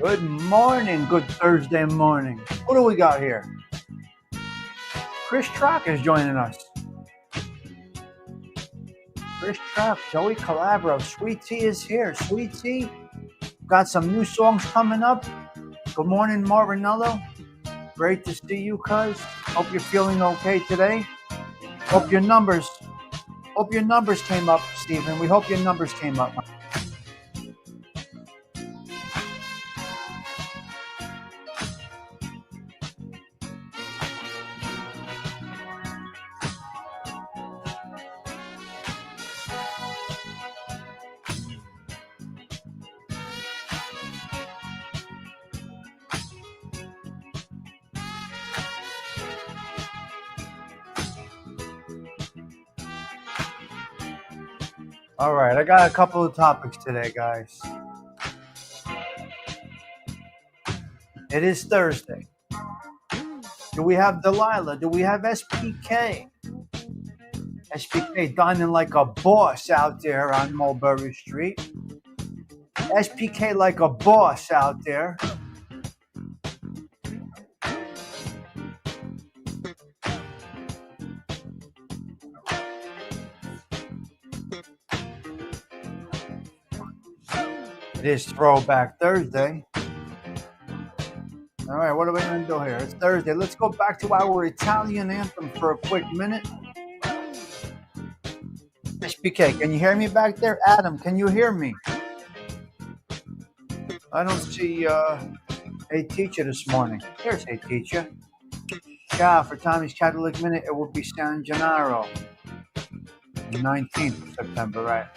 Good morning, good Thursday morning. What do we got here? Chris Trock is joining us. Chris Trock, Joey Calabro, Sweet Tea is here. Sweet Tea, got some new songs coming up. Good morning, Marinello. Great to see you, cuz. Hope you're feeling okay today. Hope your numbers came up, Stephen. We hope your numbers came up. All right, I got a couple of topics today, guys. It is Thursday. Do we have Delilah? Do we have SPK? SPK dining like a boss out there on Mulberry Street. SPK like a boss out there. It is Throwback Thursday. All right, what are we going to do here? It's Thursday. Let's go back to our Italian anthem for a quick minute. SPK, can you hear me back there? Adam, can you hear me? I don't see a teacher this morning. There's a teacher. Ciao, for Tommy's Catholic Minute, it will be San Gennaro. 19th of September, right?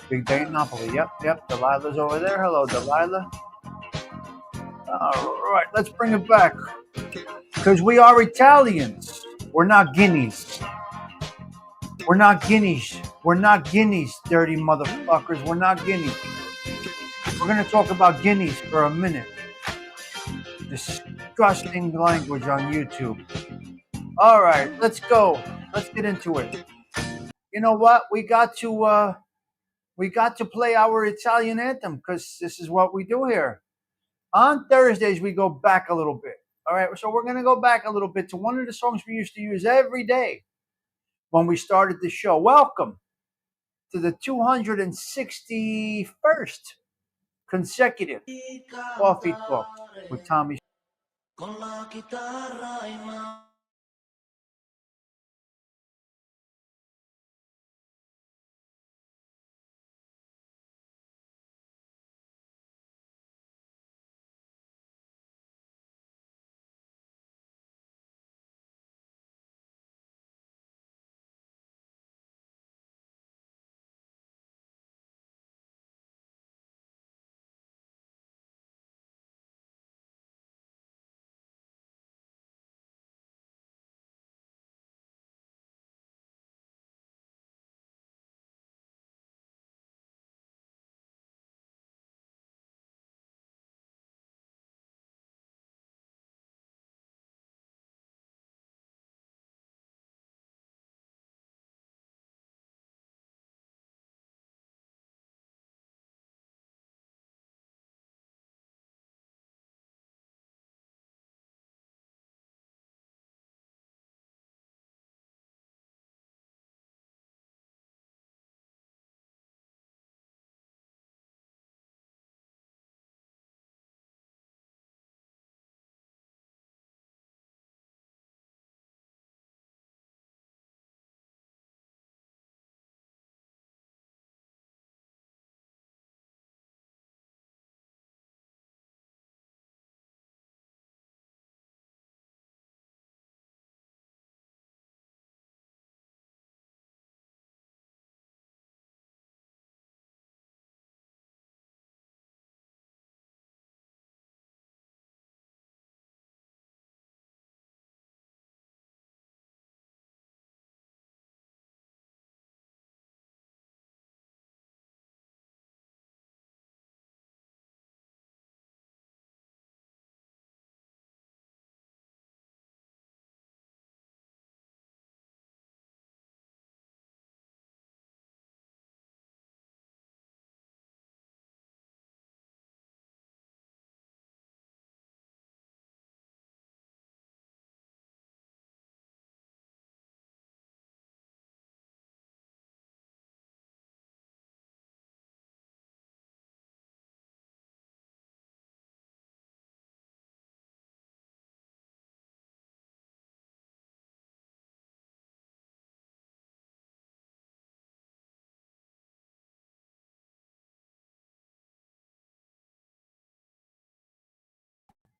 Big day in Napoli. Yep. Delilah's over there. Hello, Delilah. All right, let's bring it back. Because we are Italians. We're not guineas. We're not guineas. We're not guineas, dirty motherfuckers. We're not guineas. We're going to talk about guineas for a minute. Disgusting language on YouTube. All right, let's go. Let's get into it. You know what? We got to play our Italian anthem because this is what we do here. On Thursdays, we go back a little bit. All right, so we're going to go back a little bit to one of the songs we used to use every day when we started the show. Welcome to the 261st consecutive Coffee Talk with Tommy.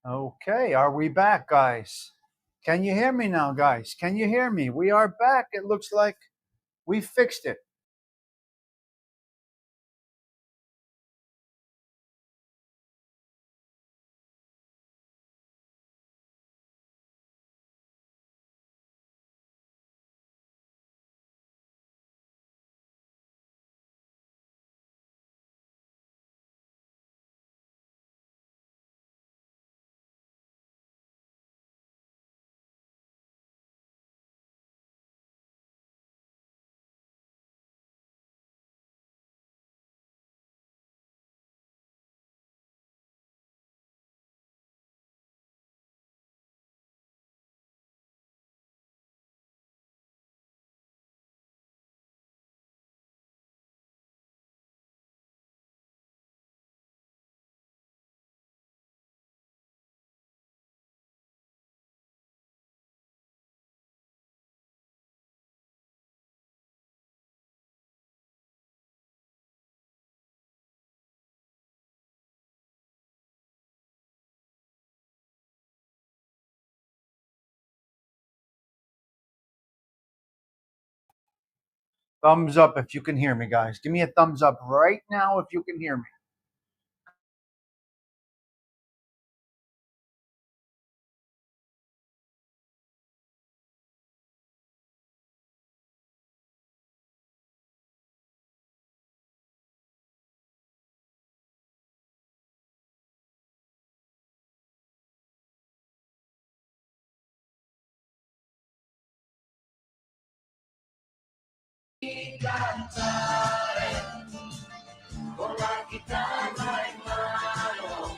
Okay, are we back, guys? Can you hear me now, guys? Can you hear me? We are back. It looks like we fixed it. Thumbs up if you can hear me, guys. Give me a thumbs up right now if you can hear me. Con la chitarra in mano,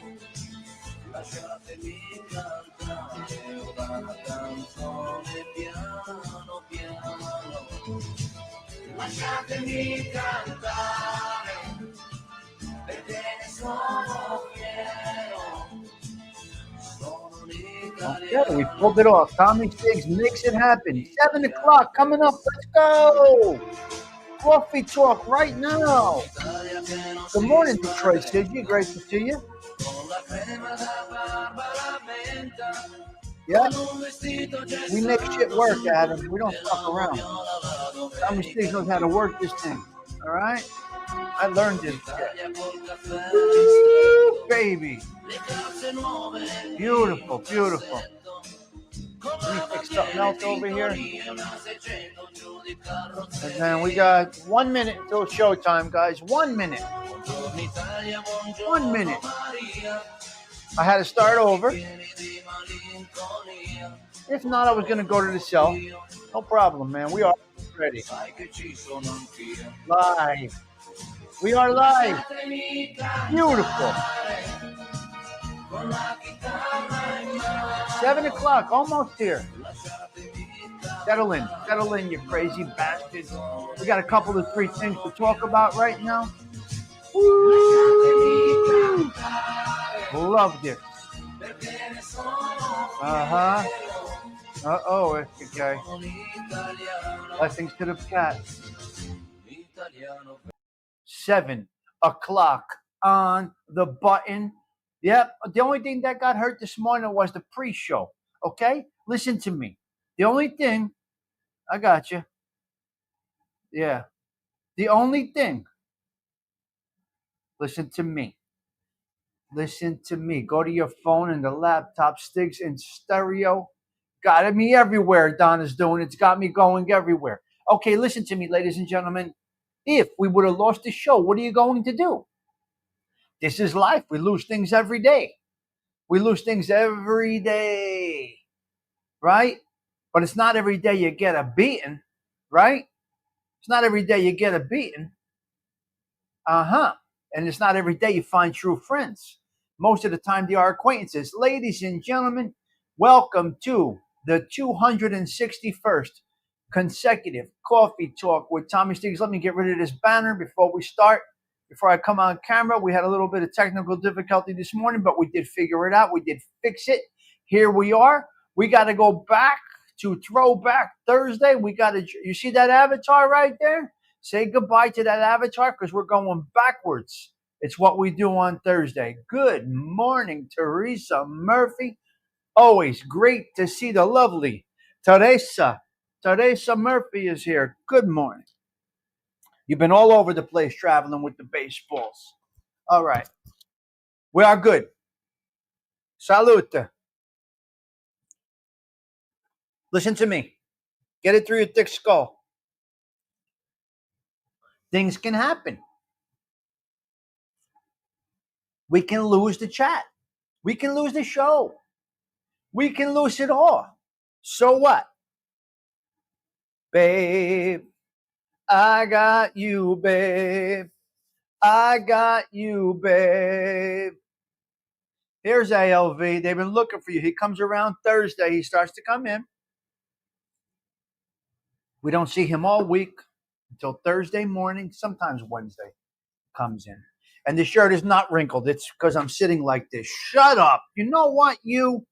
lasciatemi cantare una canzone piano piano, lasciatemi cantare, perché ne sono fiero, sono un italiano. Okay, we pulled it off. Tommy Stiggs makes it happen. 7 o'clock coming up. Let's go. Coffee talk right now. Good morning, Detroit City. Great to see you. Yeah. We make shit work, Adam. We don't fuck around. Tommy Stiggs knows how to work this thing. All right? I learned this shit. Woo, baby. Beautiful, beautiful. Let me fix something else over here. And then we got 1 minute until showtime, guys. 1 minute. 1 minute. I had to start over. If not, I was going to go to the cell. No problem, man. We are ready. Live. We are live. Beautiful. 7 o'clock, almost here. Settle in, you crazy bastards. We got a couple of 3 things to talk about right now. Woo! Loved it. Uh-oh, okay. Blessings to the cat. 7 o'clock on the button. Yep, the only thing that got hurt this morning was the pre-show, okay? Listen to me. The only thing, I got you. Yeah. The only thing, listen to me. Listen to me. Go to your phone and the laptop sticks in stereo. Got me everywhere, Donna's doing. It's got me going everywhere. Okay, listen to me, ladies and gentlemen. If we would have lost the show, what are you going to do? This is life. We lose things every day. We lose things every day, right? But it's not every day you get a beating, right? It's not every day you get a beating. And it's not every day you find true friends. Most of the time, they are acquaintances. Ladies and gentlemen, welcome to the 261st consecutive Coffee Talk with Tommy Stiggs. Let me get rid of this banner before we start. Before I come on camera, we had a little bit of technical difficulty this morning, but we did figure it out. We did fix it. Here we are. We got to go back to Throwback Thursday. You see that avatar right there? Say goodbye to that avatar because we're going backwards. It's what we do on Thursday. Good morning, Teresa Murphy. Always great to see the lovely Teresa. Teresa Murphy is here. Good morning. You've been all over the place traveling with the baseballs. All right. We are good. Salute. Listen to me. Get it through your thick skull. Things can happen. We can lose the chat. We can lose the show. We can lose it all. So what? Babe, I got you, babe. I got you, babe. Here's ALV. They've been looking for you. He comes around Thursday. He starts to come in. We don't see him all week until Thursday morning, sometimes Wednesday comes in. And the shirt is not wrinkled. It's because I'm sitting like this. Shut up. You know what, You're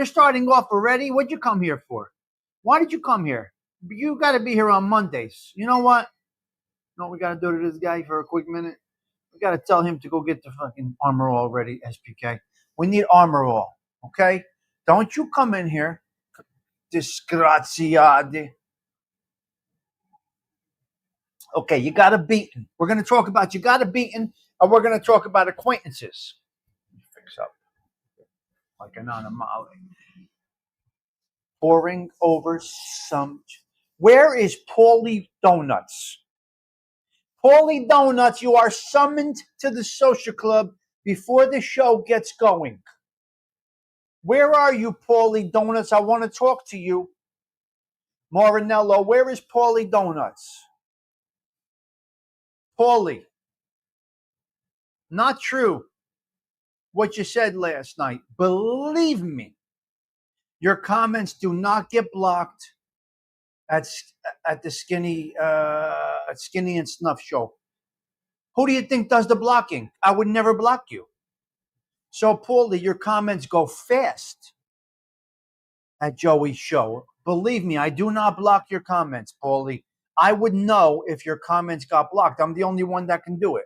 starting off already? What'd you come here for? Why did you come here? You got to be here on Mondays. You know what? You know what we got to do to this guy for a quick minute? We got to tell him to go get the fucking Armor All ready, SPK. We need Armor All, okay? Don't you come in here, disgraziati. Okay, you got a beaten. We're going to talk about you got a beaten, and we're going to talk about acquaintances. Fix up like an anomaly. Pouring over some. Where is Paulie Donuts? Paulie Donuts, you are summoned to the social club before the show gets going. Where are you, Paulie Donuts? I want to talk to you. Marinello, where is Paulie Donuts? Paulie, not true what you said last night. Believe me, your comments do not get blocked at the Skinny and Snuff show. Who do you think does the blocking? I would never block you. So, Paulie, your comments go fast at Joey's show. Believe me, I do not block your comments, Paulie. I would know if your comments got blocked. I'm the only one that can do it.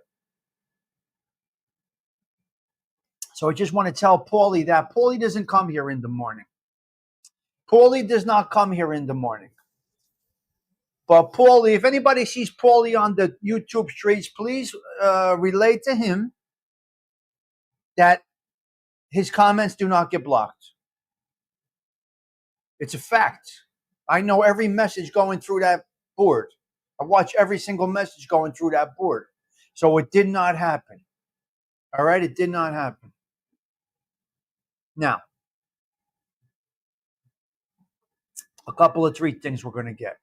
So I just want to tell Paulie that Paulie doesn't come here in the morning. Paulie does not come here in the morning. But Paulie, if anybody sees Paulie on the YouTube streets, please relate to him that his comments do not get blocked. It's a fact. I know every message going through that board. I watch every single message going through that board. So it did not happen. All right? It did not happen. Now, a couple of 3 things we're going to get.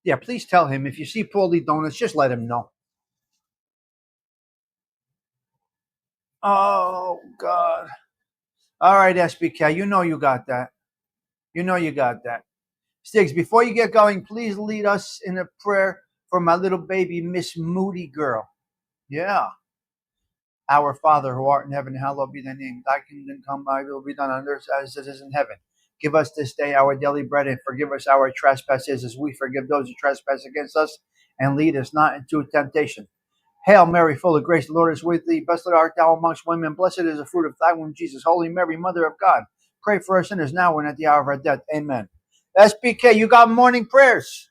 Yeah, please tell him if you see Paulie Donuts, just let him know. Oh, God. All right, SBK, you know you got that. You know you got that. Stiggs, before you get going, please lead us in a prayer for my little baby, Miss Moody girl. Yeah. Our Father who art in heaven, hallowed be thy name. Thy kingdom come, thy will be done on earth as it is in heaven. Give us this day our daily bread, and forgive us our trespasses as we forgive those who trespass against us. And lead us not into temptation. Hail Mary, full of grace, the Lord is with thee. Blessed art thou amongst women. Blessed is the fruit of thy womb, Jesus. Holy Mary, Mother of God, pray for us sinners now and at the hour of our death. Amen. SBK, you got morning prayers.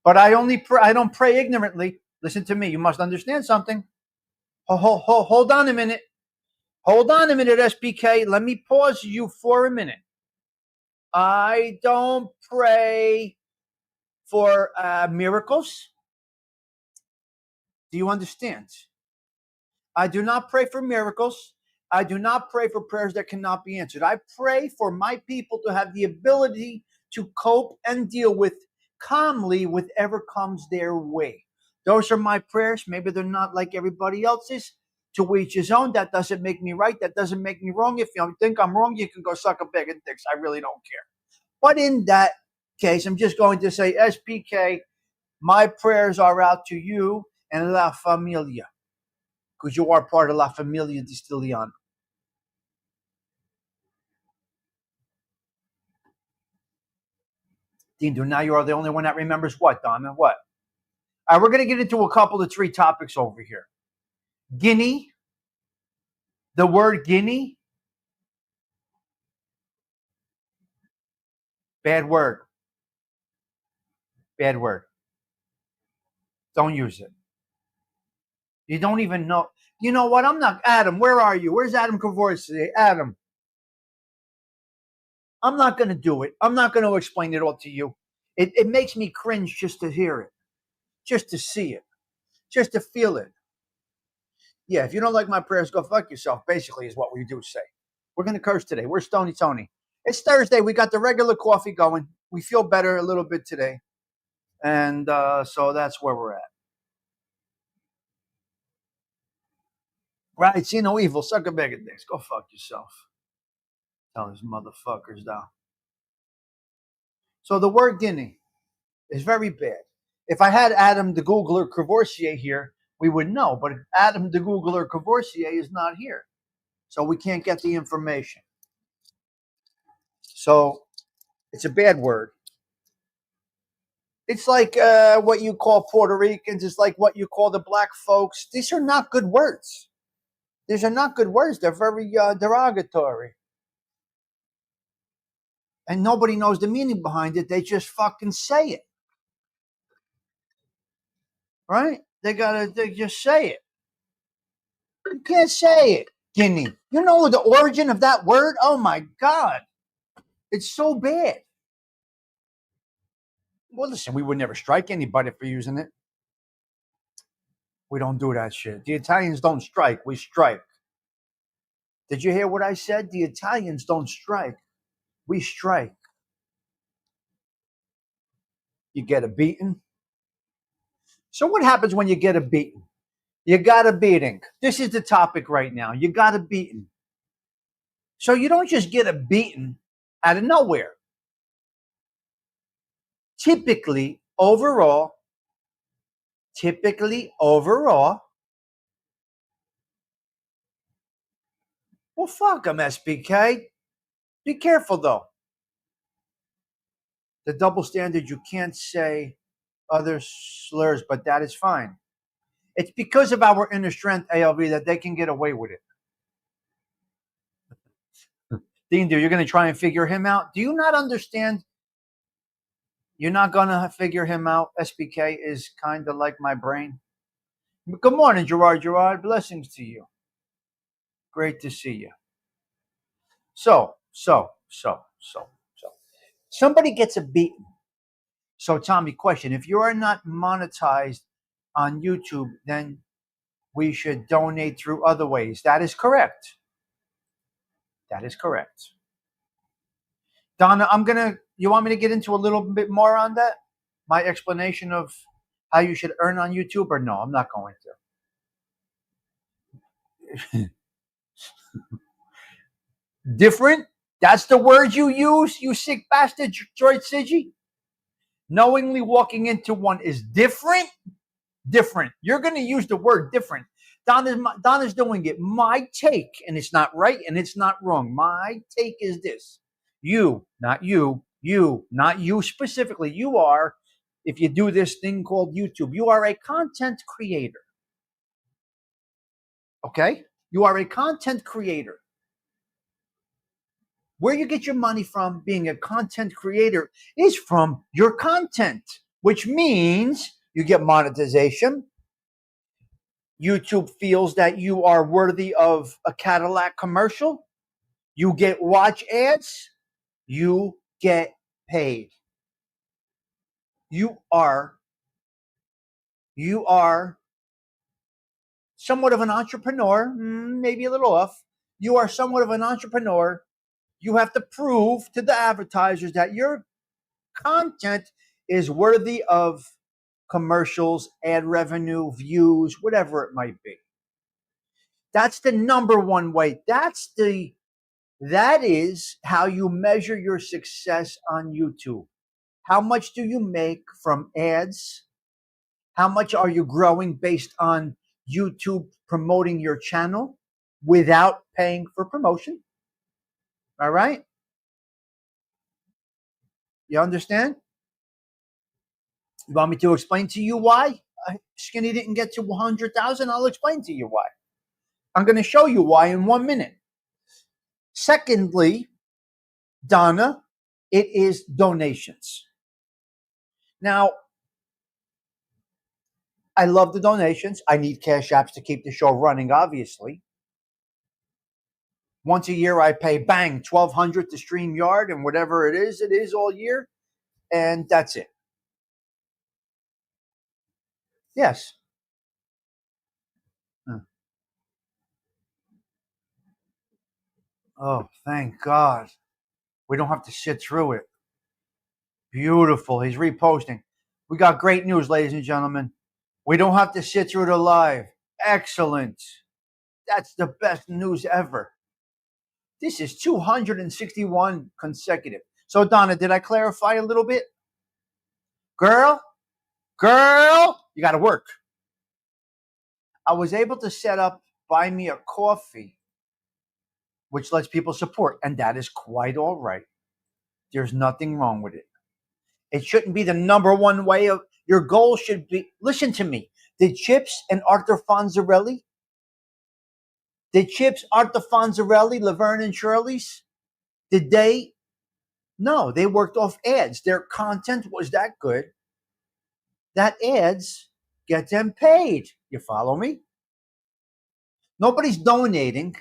But I don't pray ignorantly. Listen to me. You must understand something. Hold on a minute. Hold on a minute, SBK. Let me pause you for a minute. I don't pray for miracles. Do you understand? I do not pray for miracles. I do not pray for prayers that cannot be answered. I pray for my people to have the ability to cope and deal with calmly whatever comes their way. Those are my prayers. Maybe they're not like everybody else's. To each his own. That doesn't make me right. That doesn't make me wrong. If you think I'm wrong, you can go suck a bag of dicks. I really don't care. But in that case, I'm just going to say, SPK, my prayers are out to you and La Familia, because you are part of La Familia Distiliana. Dindo, now you are the only one that remembers what, Donna? What? All right, we're going to get into a couple of 3 topics over here. Guinea, the word Guinea, bad word. Bad word. Don't use it. You don't even know. You know what? I'm not. Adam, where are you? Where's Adam Cavour? Adam. I'm not going to do it. I'm not going to explain it all to you. It makes me cringe just to hear it, just to see it, just to feel it. Yeah, if you don't like my prayers, go fuck yourself, basically, is what we do say. We're going to curse today. We're Stony Tony. It's Thursday. We got the regular coffee going. We feel better a little bit today. And so that's where we're at. Right, see no evil. Suck a bag of dicks. Go fuck yourself. Tell these motherfuckers down. So the word Guinea is very bad. If I had Adam the Googler Cavoursier here, we would know. But Adam the Googler Cavoursier is not here. So we can't get the information. So it's a bad word. It's like what you call Puerto Ricans. It's like what you call the black folks. These are not good words. These are not good words. They're very derogatory. And nobody knows the meaning behind it. They just fucking say it. right? They just say it. You can't say it, guinea. You know the origin of that word? Oh my God. It's so bad. Well, listen, we would never strike anybody for using it. We don't do that shit. The Italians don't strike. We strike. Did you hear what I said? The Italians don't strike. We strike. You get a beating. So what happens when you get a beating? You got a beating. This is the topic right now. You got a beating. So you don't just get a beating out of nowhere. Typically, overall, well, fuck them, SBK. Be careful, though. The double standard, you can't say other slurs, but that is fine. It's because of our inner strength, ALV, that they can get away with it. Dean, you're going to try and figure him out. Do you not understand? You're not going to figure him out. SBK is kind of like my brain. Good morning, Gerard. Gerard, blessings to you. Great to see you. So. Somebody gets a beating. So, Tommy, question. If you are not monetized on YouTube, then we should donate through other ways. That is correct. That is correct. Donna, you want me to get into a little bit more on that? My explanation of how you should earn on YouTube, or no, I'm not going to. Different? That's the word you use, you sick bastard, Droid Sigi? Knowingly walking into one is different? Different. You're going to use the word different. Donna's doing it. My take, and it's not right and it's not wrong. My take is this. You, not you, not you specifically. You are, if you do this thing called YouTube, you are a content creator. Okay? You are a content creator. Where you get your money from being a content creator is from your content, which means you get monetization. YouTube feels that you are worthy of a Cadillac commercial. You get watch ads. You get paid. You are somewhat of an entrepreneur, maybe a little off. You are somewhat of an entrepreneur. You have to prove to the advertisers that your content is worthy of commercials, ad revenue, views, whatever it might be. That's the number one way. That is how you measure your success on YouTube. How much do you make from ads? How much are you growing based on YouTube promoting your channel without paying for promotion? All right? You understand? You want me to explain to you why Skinny didn't get to 100,000? I'll explain to you why. I'm going to show you why in 1 minute. Secondly, Donna, it is donations. Now, I love the donations. I need cash apps to keep the show running, obviously. Once a year, I pay, bang, $1,200 to StreamYard, and whatever it is all year, and that's it. Yes. Oh, thank God. We don't have to sit through it. Beautiful. He's reposting. We got great news, ladies and gentlemen. We don't have to sit through the live. Excellent. That's the best news ever. This is 261 consecutive. So, Donna, did I clarify a little bit? Girl, you got to work. I was able to set up Buy Me a Coffee, which lets people support, and that is quite all right. There's nothing wrong with it. It shouldn't be the number one way of your goal should be. Listen to me. Did Chips and Arthur Fonzarelli, Laverne and Shirley's, did they? No, they worked off ads. Their content was that good that ads get them paid. You follow me? Nobody's donating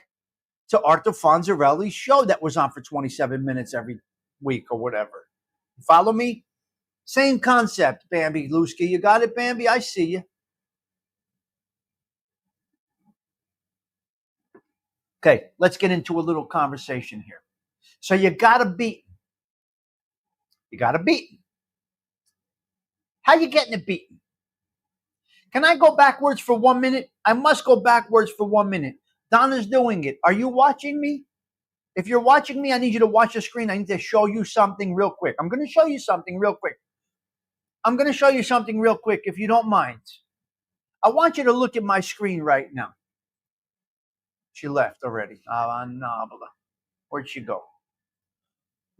to Arthur Fonzarelli's show that was on for 27 minutes every week or whatever. You follow me? Same concept, Bambi Lusky. You got it, Bambi? I see you. Okay, let's get into a little conversation here. So you got to beat. You got to beat. How you getting it beaten? Can I go backwards for 1 minute? I must go backwards for 1 minute. Donna's doing it. Are you watching me? If you're watching me, I need you to watch the screen. I need to show you something real quick. I'm going to show you something real quick. If you don't mind. I want you to look at my screen right now. She left already. Where'd she go?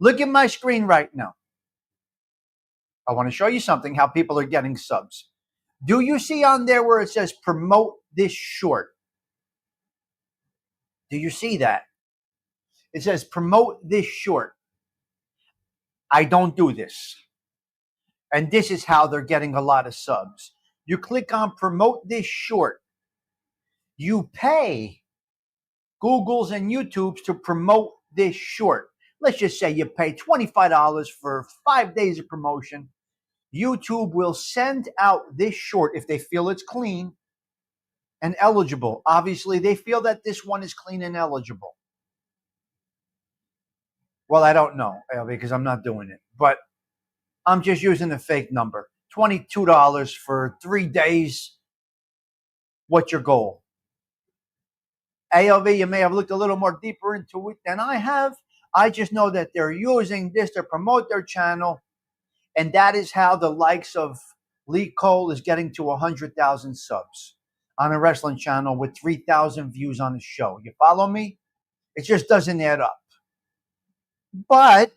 Look at my screen right now. I want to show you something, how people are getting subs. Do you see on there where it says promote this short? Do you see that? It says promote this short. I don't do this. And this is how they're getting a lot of subs. You click on promote this short. You pay Google's and YouTube's to promote this short. Let's just say you pay $25 for 5 days of promotion. YouTube will send out this short if they feel it's clean and eligible. Obviously, they feel that this one is clean and eligible. Well, I don't know because I'm not doing it, but I'm just using a fake number. $22 for 3 days. What's your goal? ALV, you may have looked a little more deeper into it than I have. I just know that they're using this to promote their channel. And that is how the likes of Lee Cole is getting to 100,000 subs on a wrestling channel with 3,000 views on the show. You follow me? It just doesn't add up. But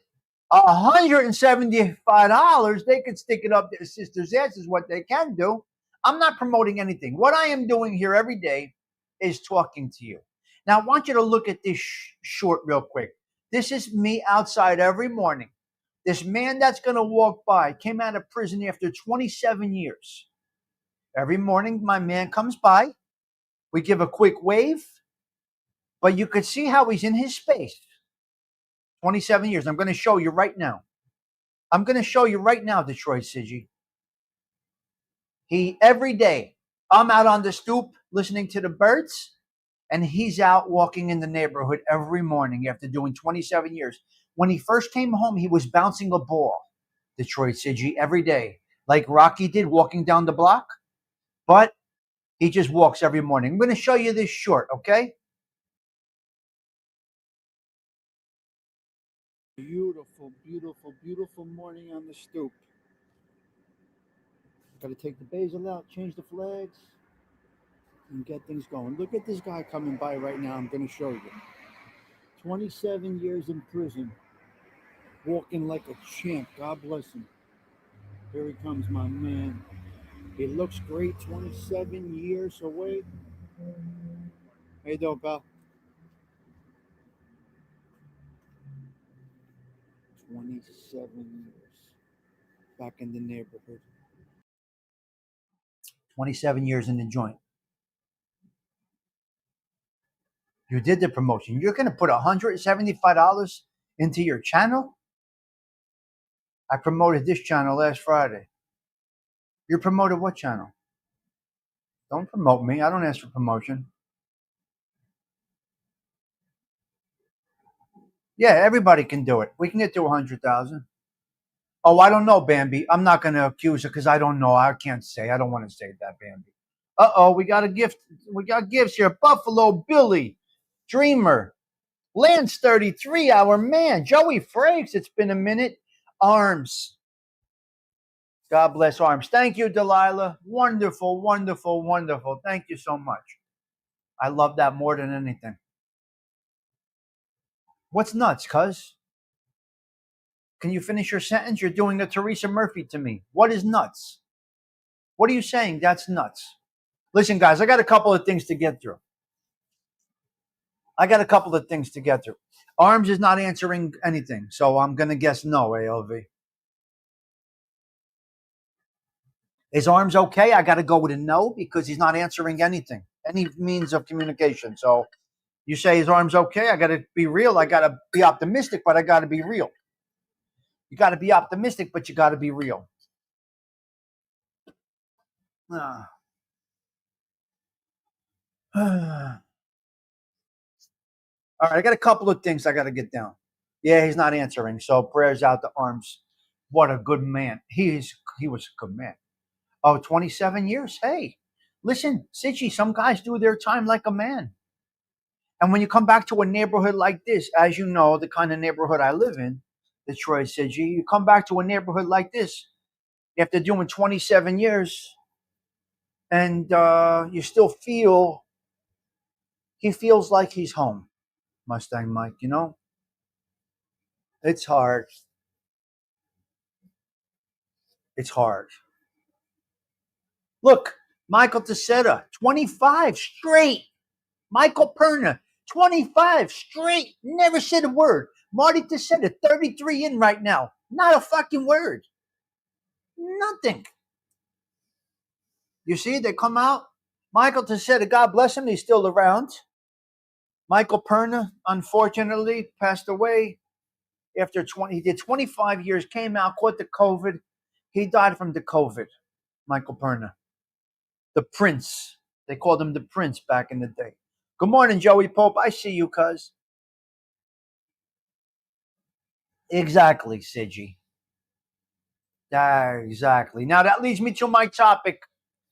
$175, they could stick it up their sister's ass is what they can do. I'm not promoting anything. What I am doing here every day is talking to you. Now, I want you to look at this short real quick. This is me outside every morning. This man that's going to walk by came out of prison after 27 years. Every morning, my man comes by. We give a quick wave, but you could see how he's in his space. 27 years. I'm going to show you right now. Detroit City. Every day, I'm out on the stoop listening to the birds, and he's out walking in the neighborhood every morning after doing 27 years. When he first came home, he was bouncing a ball, Detroit City, every day, like Rocky did walking down the block. But he just walks every morning. I'm going to show you this short, okay? Beautiful, beautiful, beautiful morning on the stoop. Got to take the basil out, change the flags, and get things going. Look at this guy coming by right now. I'm going to show you. 27 years in prison, walking like a champ. God bless him. Here he comes, my man. He looks great. 27 years away. How you doing, pal? 27 years back in the neighborhood. 27 years in the joint. You did the promotion. You're going to put $175 into your channel? I promoted this channel last Friday. You promoted what channel? Don't promote me. I don't ask for promotion. Yeah, everybody can do it. We can get to 100,000. Oh, I don't know, Bambi. I'm not going to accuse her because I don't know. I can't say. I don't want to say that, Bambi. Uh-oh, we got a gift. We got gifts here. Buffalo Billy, Dreamer, Lance 33, our man. Joey Frakes, it's been a minute. Arms. God bless Arms. Thank you, Delilah. Wonderful, wonderful, wonderful. Thank you so much. I love that more than anything. What's nuts, cuz? Can you finish your sentence? You're doing a Teresa Murphy to me. What is nuts? What are you saying? That's nuts. Listen, guys, I got a couple of things to get through. Arms is not answering anything, so I'm going to guess no, ALV. His arm's okay. I got to go with a no because he's not answering anything, any means of communication. So you say his arm's okay. I got to be real. I got to be optimistic, but I got to be real. You got to be optimistic, but you got to be real. Ah. All right, I got a couple of things I got to get down. Yeah, he's not answering. So prayers out to Arms. What a good man. He was a good man. Oh, 27 years. Hey, listen, Sitchy, some guys do their time like a man. And when you come back to a neighborhood like this, as you know, the kind of neighborhood I live in, Detroit, Sitchy, you come back to a neighborhood like this after doing 27 years, and you still feel he feels like he's home. Mustang Mike, you know, it's hard. It's hard. Look, Michael Tessetta, 25 straight. Michael Perna, 25 straight. Never said a word. Marty Tessetta, 33 in right now. Not a fucking word. Nothing. You see, they come out. Michael Tessetta, God bless him, he's still around. Michael Perna, unfortunately, passed away after 20. He did 25 years, came out, caught the COVID. He died from the COVID. Michael Perna. The Prince. They called him the Prince back in the day. Good morning, Joey Pope. I see you, cuz. Exactly, Sidgy. Exactly. Now that leads me to my topic: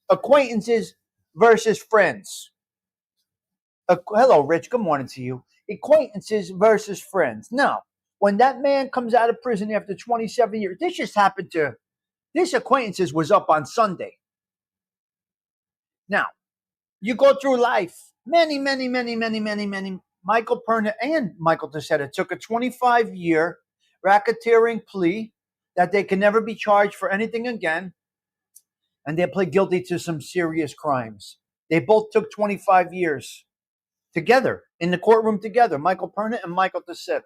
acquaintances versus friends. Hello, Rich. Good morning to you. Acquaintances versus friends. Now, when that man comes out of prison after 27 years, this just happened to this acquaintances was up on Sunday. Now, you go through life. Many. Michael Perna and Michael Tessetta took a 25-year racketeering plea that they can never be charged for anything again, and they pled guilty to some serious crimes. They both took 25 years together in the courtroom together, Michael Perna and Michael Tessetta.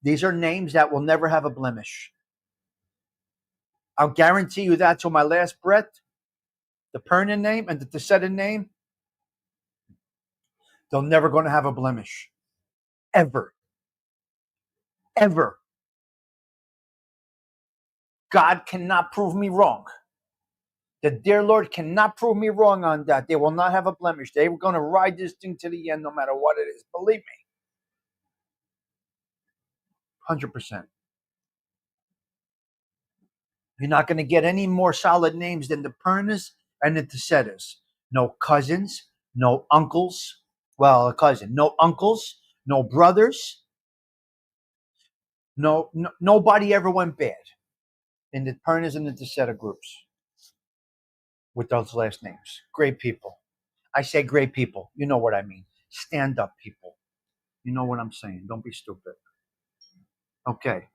These are names that will never have a blemish. I'll guarantee you that till my last breath. The Perna name and the Tessetta name, they're never going to have a blemish. Ever. Ever. God cannot prove me wrong. The dear Lord cannot prove me wrong on that. They will not have a blemish. They were going to ride this thing to the end no matter what it is. Believe me. 100%. You're not going to get any more solid names than the Pernas and the Tessettas. No cousins, no uncles. Well, a cousin. No uncles, no brothers. Nobody ever went bad in the Pernas and the Tessetta groups with those last names. Great people. I say great people. You know what I mean. Stand up people. You know what I'm saying. Don't be stupid. Okay.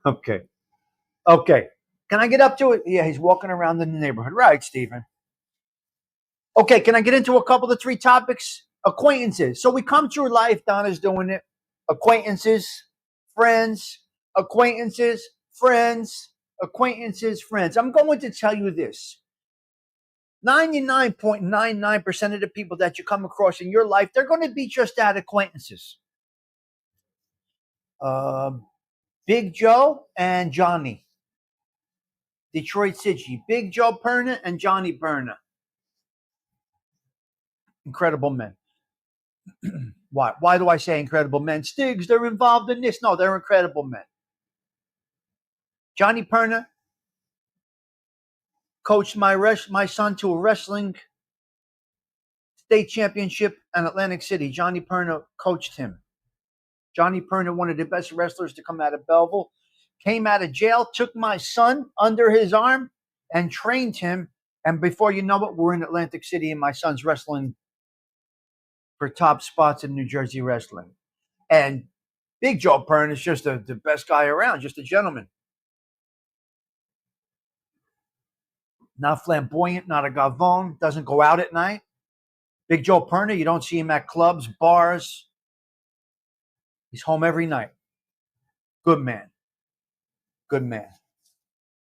Okay. Okay. Can I get up to it? Yeah, he's walking around in the neighborhood. Right, Stephen. Okay, can I get into a couple of three topics? Acquaintances. So we come through life, Donna's doing it. Acquaintances, friends, acquaintances, friends, acquaintances, friends. I'm going to tell you this. 99.99% of the people that you come across in your life, they're going to be just that, acquaintances. Big Joe and Johnny. Detroit City. Big Joe Perna and Johnny Perna. Incredible men. Why? Why do I say incredible men? Stiggs, they're involved in this. No, they're incredible men. Johnny Perna coached my son to a wrestling state championship in Atlantic City. Johnny Perna coached him. Johnny Perna, one of the best wrestlers to come out of Belleville, came out of jail, took my son under his arm, and trained him. And before you know it, we're in Atlantic City, and my son's wrestling for top spots in New Jersey wrestling. And Big Joe Perna is just the best guy around, just a gentleman. Not flamboyant, not a gavone, doesn't go out at night. Big Joe Perna, you don't see him at clubs, bars, He's home every night. Good man. Good man.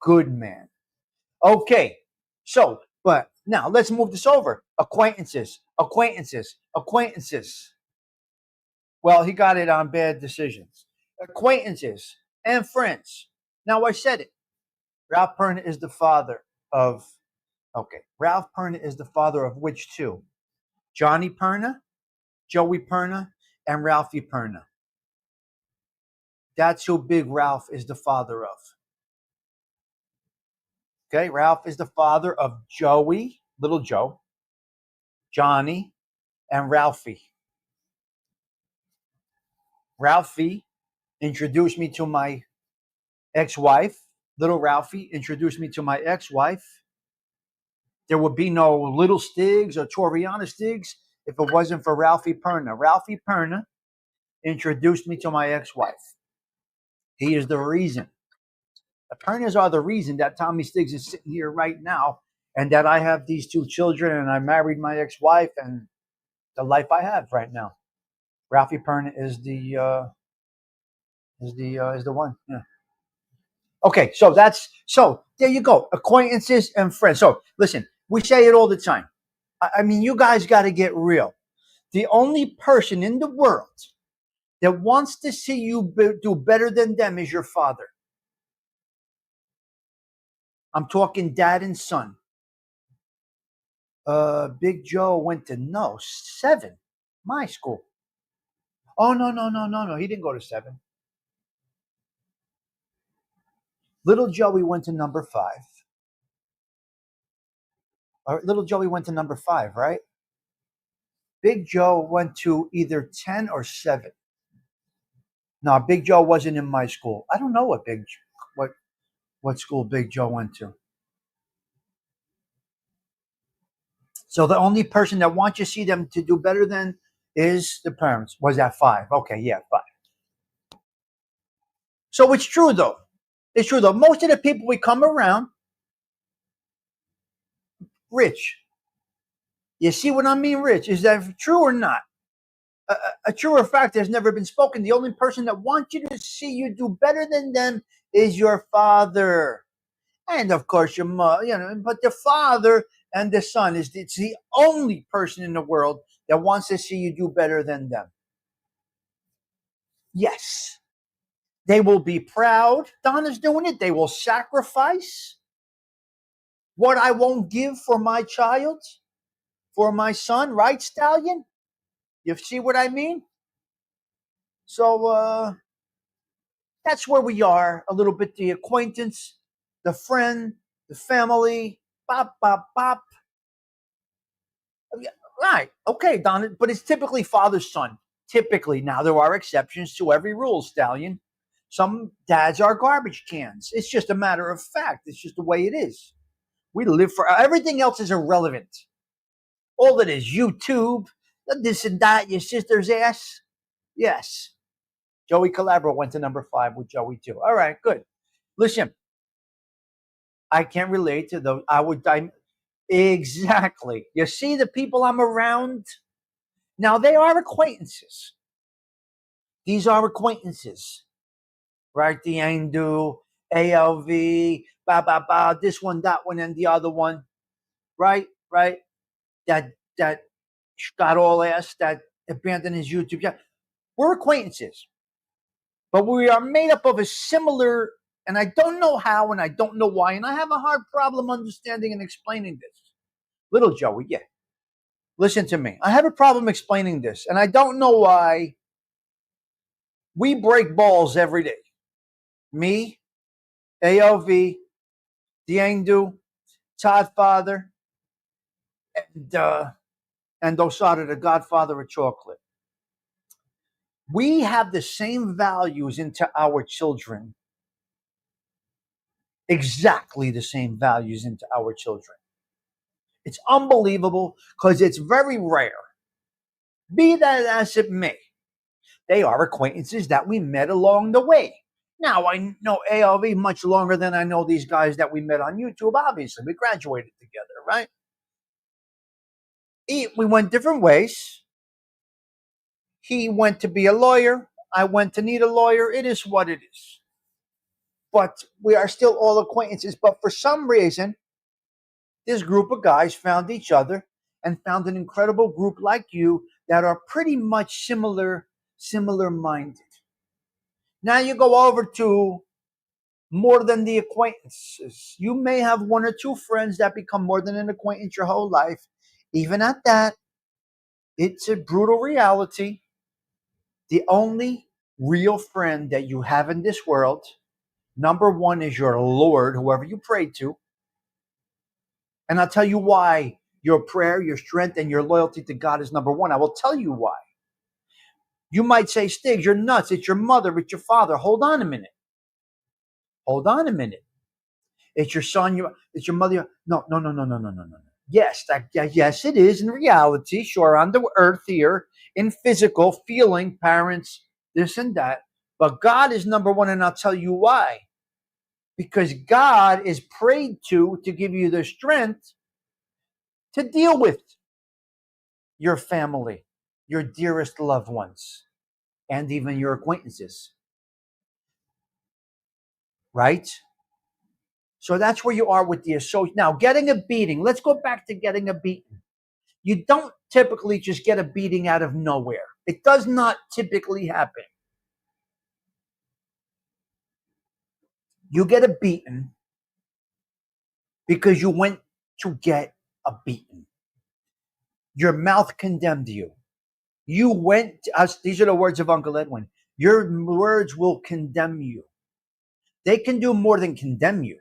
Good man. Okay. So, but now let's move this over. Acquaintances. Acquaintances. Acquaintances. Well, he got it on bad decisions. Acquaintances and friends. Now I said it. Ralph Perna is the father of. Okay. Ralph Perna is the father of which two? Johnny Perna, Joey Perna, and Ralphie Perna. That's who Big Ralph is the father of. Okay, Ralph is the father of Joey, little Joe, Johnny, and Ralphie. Ralphie introduced me to my ex-wife. Little Ralphie introduced me to my ex-wife. There would be no Little Stiggs or Toriana Stiggs if it wasn't for Ralphie Perna. Ralphie Perna introduced me to my ex-wife. He is the reason. The Pernas are the reason that Tommy Stiggs is sitting here right now, and that I have these two children, and I married my ex-wife, and the life I have right now. Ralphie Perna is the one. Yeah. Okay, so there you go. Acquaintances and friends. So listen, we say it all the time. I mean, you guys got to get real. The only person in the world that wants to see you do better than them is your father. I'm talking dad and son. Big Joe went to 7, my school. Oh no. He didn't go to 7. Little Joey went to number 5. Or little Joey went to number 5, right? Big Joe went to either 10 or 7. No, Big Joe wasn't in my school. I don't know what school Big Joe went to. So the only person that wants you to see them to do better than is the parents. Was that 5? Okay, yeah, 5. So it's true though. It's true though. Most of the people we come around, rich. You see what I mean, Rich? Is that true or not? A truer fact has never been spoken. The only person that wants you to see you do better than them is your father, and of course your mother. But the father and the son it's the only person in the world that wants to see you do better than them. Yes, they will be proud. Donna's doing it. They will sacrifice what I won't give for my child, for my son. Right, Stallion? You see what I mean? So that's where we are. A little bit the acquaintance, the friend, the family. Bop, bop, bop. Right. Okay, Don. But it's typically father's son. Typically. Now, there are exceptions to every rule, Stallion. Some dads are garbage cans. It's just a matter of fact. It's just the way it is. We live for everything else is irrelevant. All that is YouTube, this and that, your sister's ass. Yes. Joey Calabro went to number 5 with Joey too. All right, good. Listen, I can't relate to those. Exactly. You see the people I'm around? Now they are acquaintances. These are acquaintances, right? The Andu, ALV, this one, that one, and the other one, right? Right? That got all ass, that abandoned his YouTube channel. We're acquaintances, but we are made up of a similar, and I don't know how, and I don't know why, and I have a hard problem understanding and explaining this. Little Joey, yeah. Listen to me. I have a problem explaining this, and I don't know why. We break balls every day. Me, AOV, Diengdu, Todd Father, and Osada, the godfather of chocolate. We have the same values into our children. Exactly the same values into our children. It's unbelievable because it's very rare. Be that as it may, they are acquaintances that we met along the way. Now, I know ALV much longer than I know these guys that we met on YouTube, obviously. We graduated together, right? We went different ways. He went to be a lawyer. I went to need a lawyer. It is what it is. But we are still all acquaintances. But for some reason, this group of guys found each other and found an incredible group like you that are pretty much similar minded. Now you go over to more than the acquaintances. You may have one or two friends that become more than an acquaintance your whole life. Even at that, it's a brutal reality. The only real friend that you have in this world, number one, is your Lord, whoever you pray to. And I'll tell you why your prayer, your strength, and your loyalty to God is number one. I will tell you why. You might say, Stiggs, you're nuts. It's your mother, it's your father. Hold on a minute. Hold on a minute. It's your son, it's your mother. No. Yes, yes, it is in reality. Sure, on the earth here, in physical, feeling, parents, this and that. But God is number one, and I'll tell you why. Because God is prayed to give you the strength to deal with your family, your dearest loved ones, and even your acquaintances. Right? So that's where you are with the associate. Now, getting a beating. Let's go back to getting a beating. You don't typically just get a beating out of nowhere. It does not typically happen. You get a beating because you went to get a beating. Your mouth condemned you. You went, these are the words of Uncle Edwin. Your words will condemn you. They can do more than condemn you.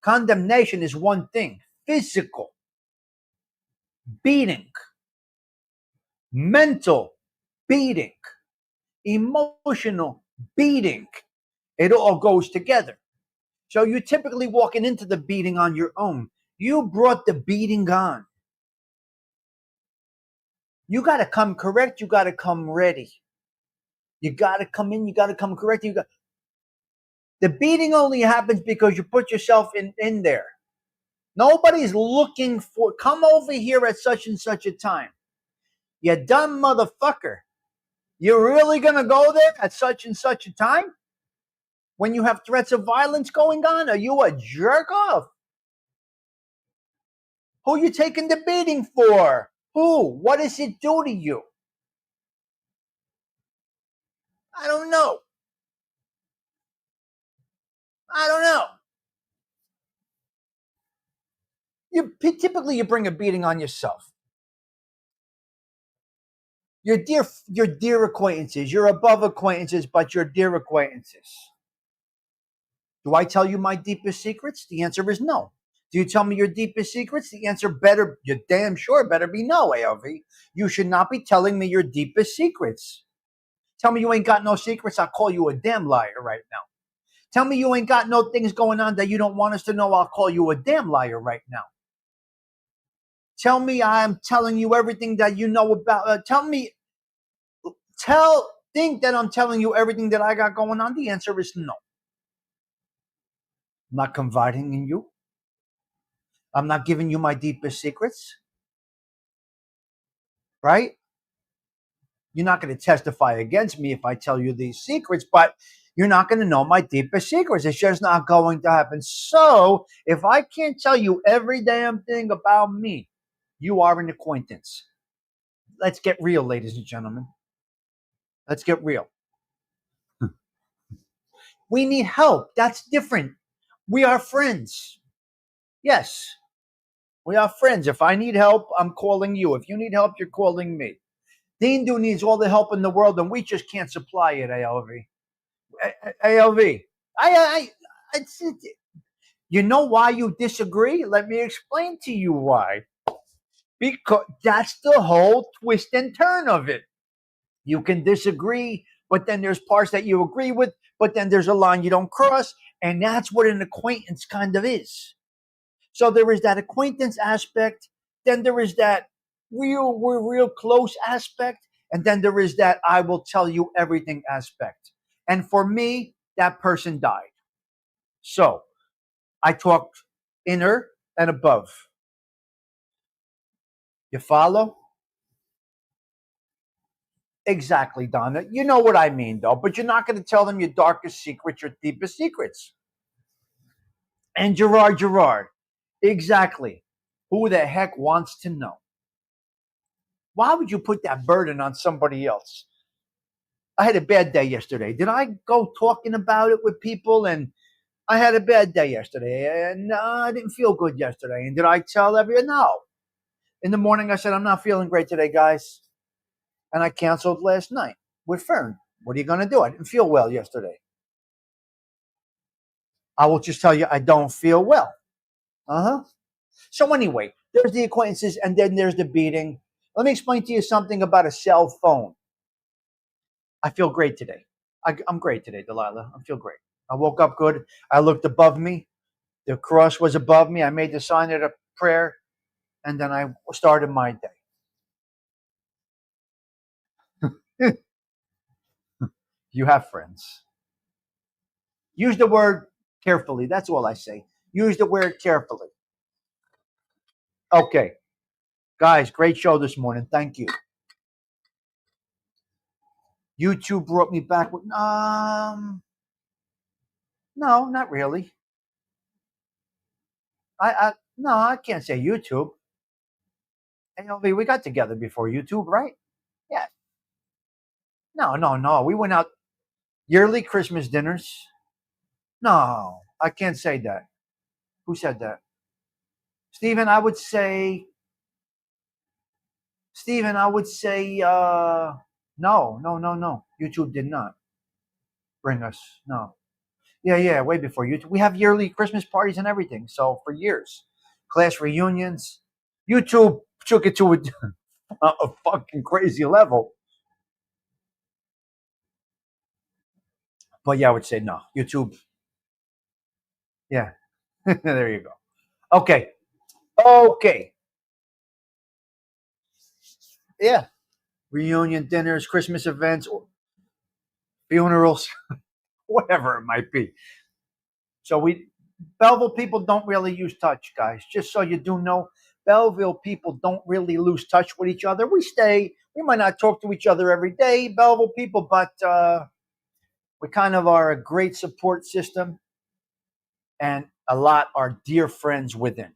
Condemnation is one thing. Physical, beating, mental beating, emotional beating. It all goes together. So you're typically walking into the beating on your own. You brought the beating on. You got to come correct. You got to come ready. You got to come in. You got to come correct. The beating only happens because you put yourself in there. Nobody's looking for, come over here at such and such a time. You dumb motherfucker. You're really going to go there at such and such a time? When you have threats of violence going on? Are you a jerk off? Who you taking the beating for? Who? What does it do to you? I don't know. I don't know. Typically you bring a beating on yourself. Your dear acquaintances. You're above acquaintances, but you're dear acquaintances. Do I tell you my deepest secrets? The answer is no. Do you tell me your deepest secrets? The answer you're damn sure better be no, ALV. You should not be telling me your deepest secrets. Tell me you ain't got no secrets, I'll call you a damn liar right now. Tell me you ain't got no things going on that you don't want us to know, I'll call you a damn liar right now. Tell me I'm telling you everything that you know about. Think that I'm telling you everything that I got going on. The answer is no. I'm not confiding in you. I'm not giving you my deepest secrets. Right? You're not going to testify against me if I tell you these secrets, but you're not going to know my deepest secrets. It's just not going to happen. So if I can't tell you every damn thing about me, you are an acquaintance. Let's get real, ladies and gentlemen. Let's get real. We need help. That's different. We are friends. Yes, we are friends. If I need help, I'm calling you. If you need help, you're calling me. Dean needs all the help in the world, and we just can't supply it, ALV. ALV. It's, you know why you disagree? Let me explain to you why. Because that's the whole twist and turn of it. You can disagree, but then there's parts that you agree with, but then there's a line you don't cross, and that's what an acquaintance kind of is. So there is that acquaintance aspect, then there is that we're real close aspect, and then there is that I will tell you everything aspect. And for me, that person died. So I talked inner and above. You follow? Exactly, Donna. You know what I mean, though. But you're not going to tell them your darkest secrets, your deepest secrets. And Gerard. Exactly. Who the heck wants to know? Why would you put that burden on somebody else? I had a bad day yesterday. Did I go talking about it with people? And I had a bad day yesterday, and I didn't feel good yesterday. And did I tell everyone? No. In the morning, I said, I'm not feeling great today, guys. And I canceled last night with Fern. What are you going to do? I didn't feel well yesterday. I will just tell you, I don't feel well. Uh huh. So, anyway, there's the acquaintances, and then there's the beating. Let me explain to you something about a cell phone. I feel great today. I'm great today, Delilah. I feel great. I woke up good. I looked above me. The cross was above me. I made the sign of the prayer, and then I started my day. You have friends. Use the word carefully. That's all I say. Use the word carefully. Okay, guys, great show this morning. Thank you. YouTube brought me back with no, not really. I no, I can't say YouTube. ALV, we got together before YouTube, right? Yeah. No. We went out yearly Christmas dinners. No, I can't say that. Who said that? Stephen, I would say no. YouTube did not bring us. No. Yeah, way before YouTube. We have yearly Christmas parties and everything. So for years. Class reunions. YouTube took it to a fucking crazy level. But yeah, I would say no. YouTube. Yeah. There you go. Okay. Okay. Yeah. Reunion dinners, Christmas events, funerals, whatever it might be. So Belleville people don't really use touch, guys. Just so you do know, Belleville people don't really lose touch with each other. We might not talk to each other every day, Belleville people, but we kind of are a great support system, and a lot are dear friends within.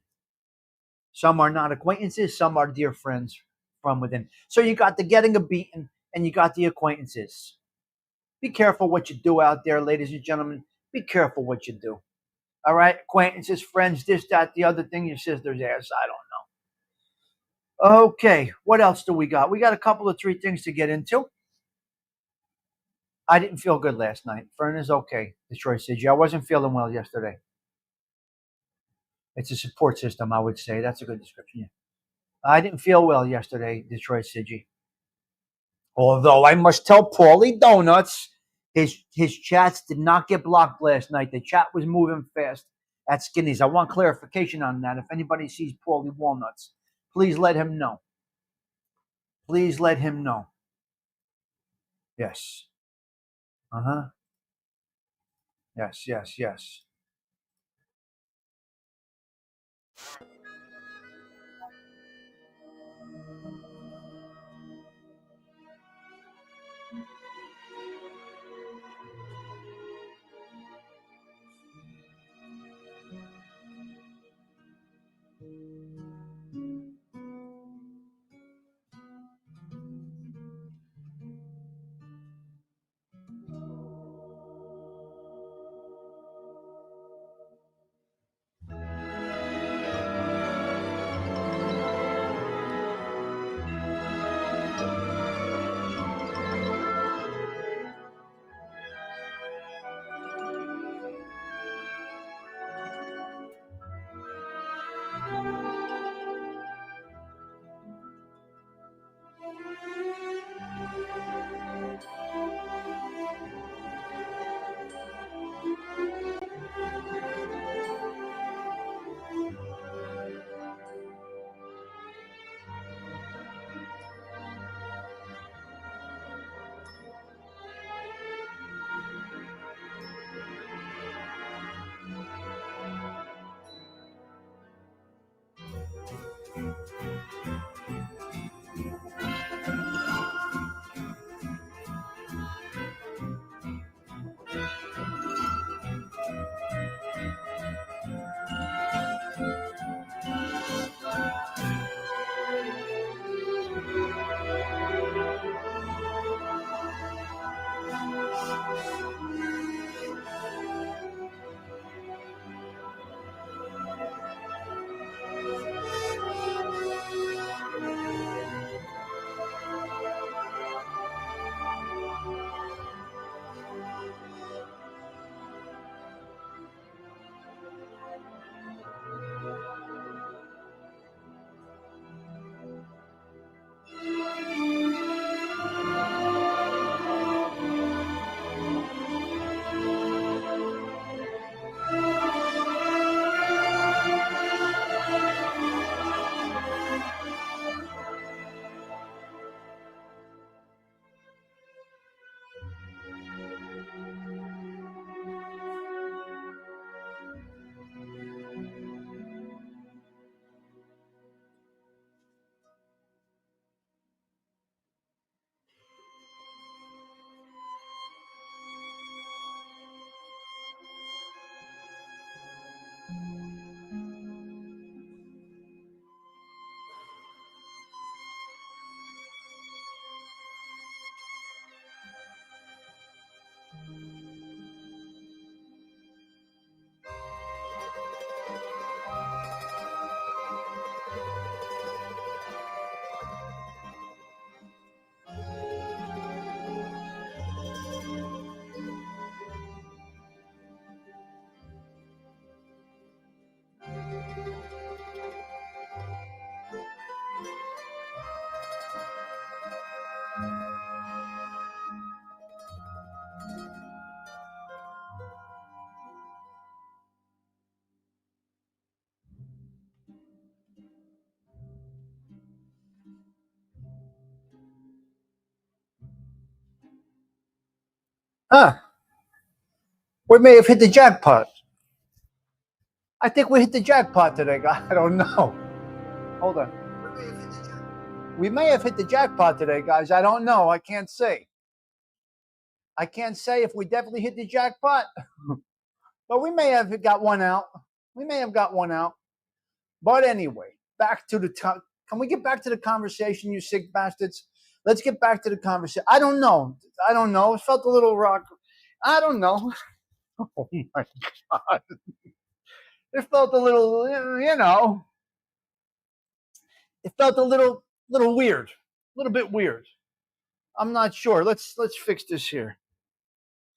Some are not acquaintances, some are dear friends from within. So you got the getting a beating, and you got the acquaintances. Be careful what you do out there, ladies and gentlemen. Be careful what you do. All right, acquaintances, friends, this, that, the other thing, your sister's ass. I don't know. Okay, what else do we got? We got a couple of three things to get into. I didn't feel good last night. Fern is okay. Detroit said, I wasn't feeling well yesterday. It's a support system, I would say. That's a good description. Yeah. I didn't feel well yesterday, Detroit Siggy. Although I must tell Paulie Donuts, his chats did not get blocked last night. The chat was moving fast at Skinny's. I want clarification on that. If anybody sees Paulie Walnuts, please let him know. Please let him know. Yes. Uh-huh. Yes. Huh. We may have hit the jackpot. I think we hit the jackpot today, guys. I don't know. Hold on. We may have hit the jackpot today, guys. I don't know. I can't say. I can't say if we definitely hit the jackpot, but we may have got one out. We may have got one out. But anyway, back to the top. Can we get back to the conversation, you sick bastards? Let's get back to the conversation. I don't know. I don't know. It felt a little rock. I don't know. Oh my God. It felt a little, you know, it felt a little weird. A little bit weird. I'm not sure. Let's fix this here.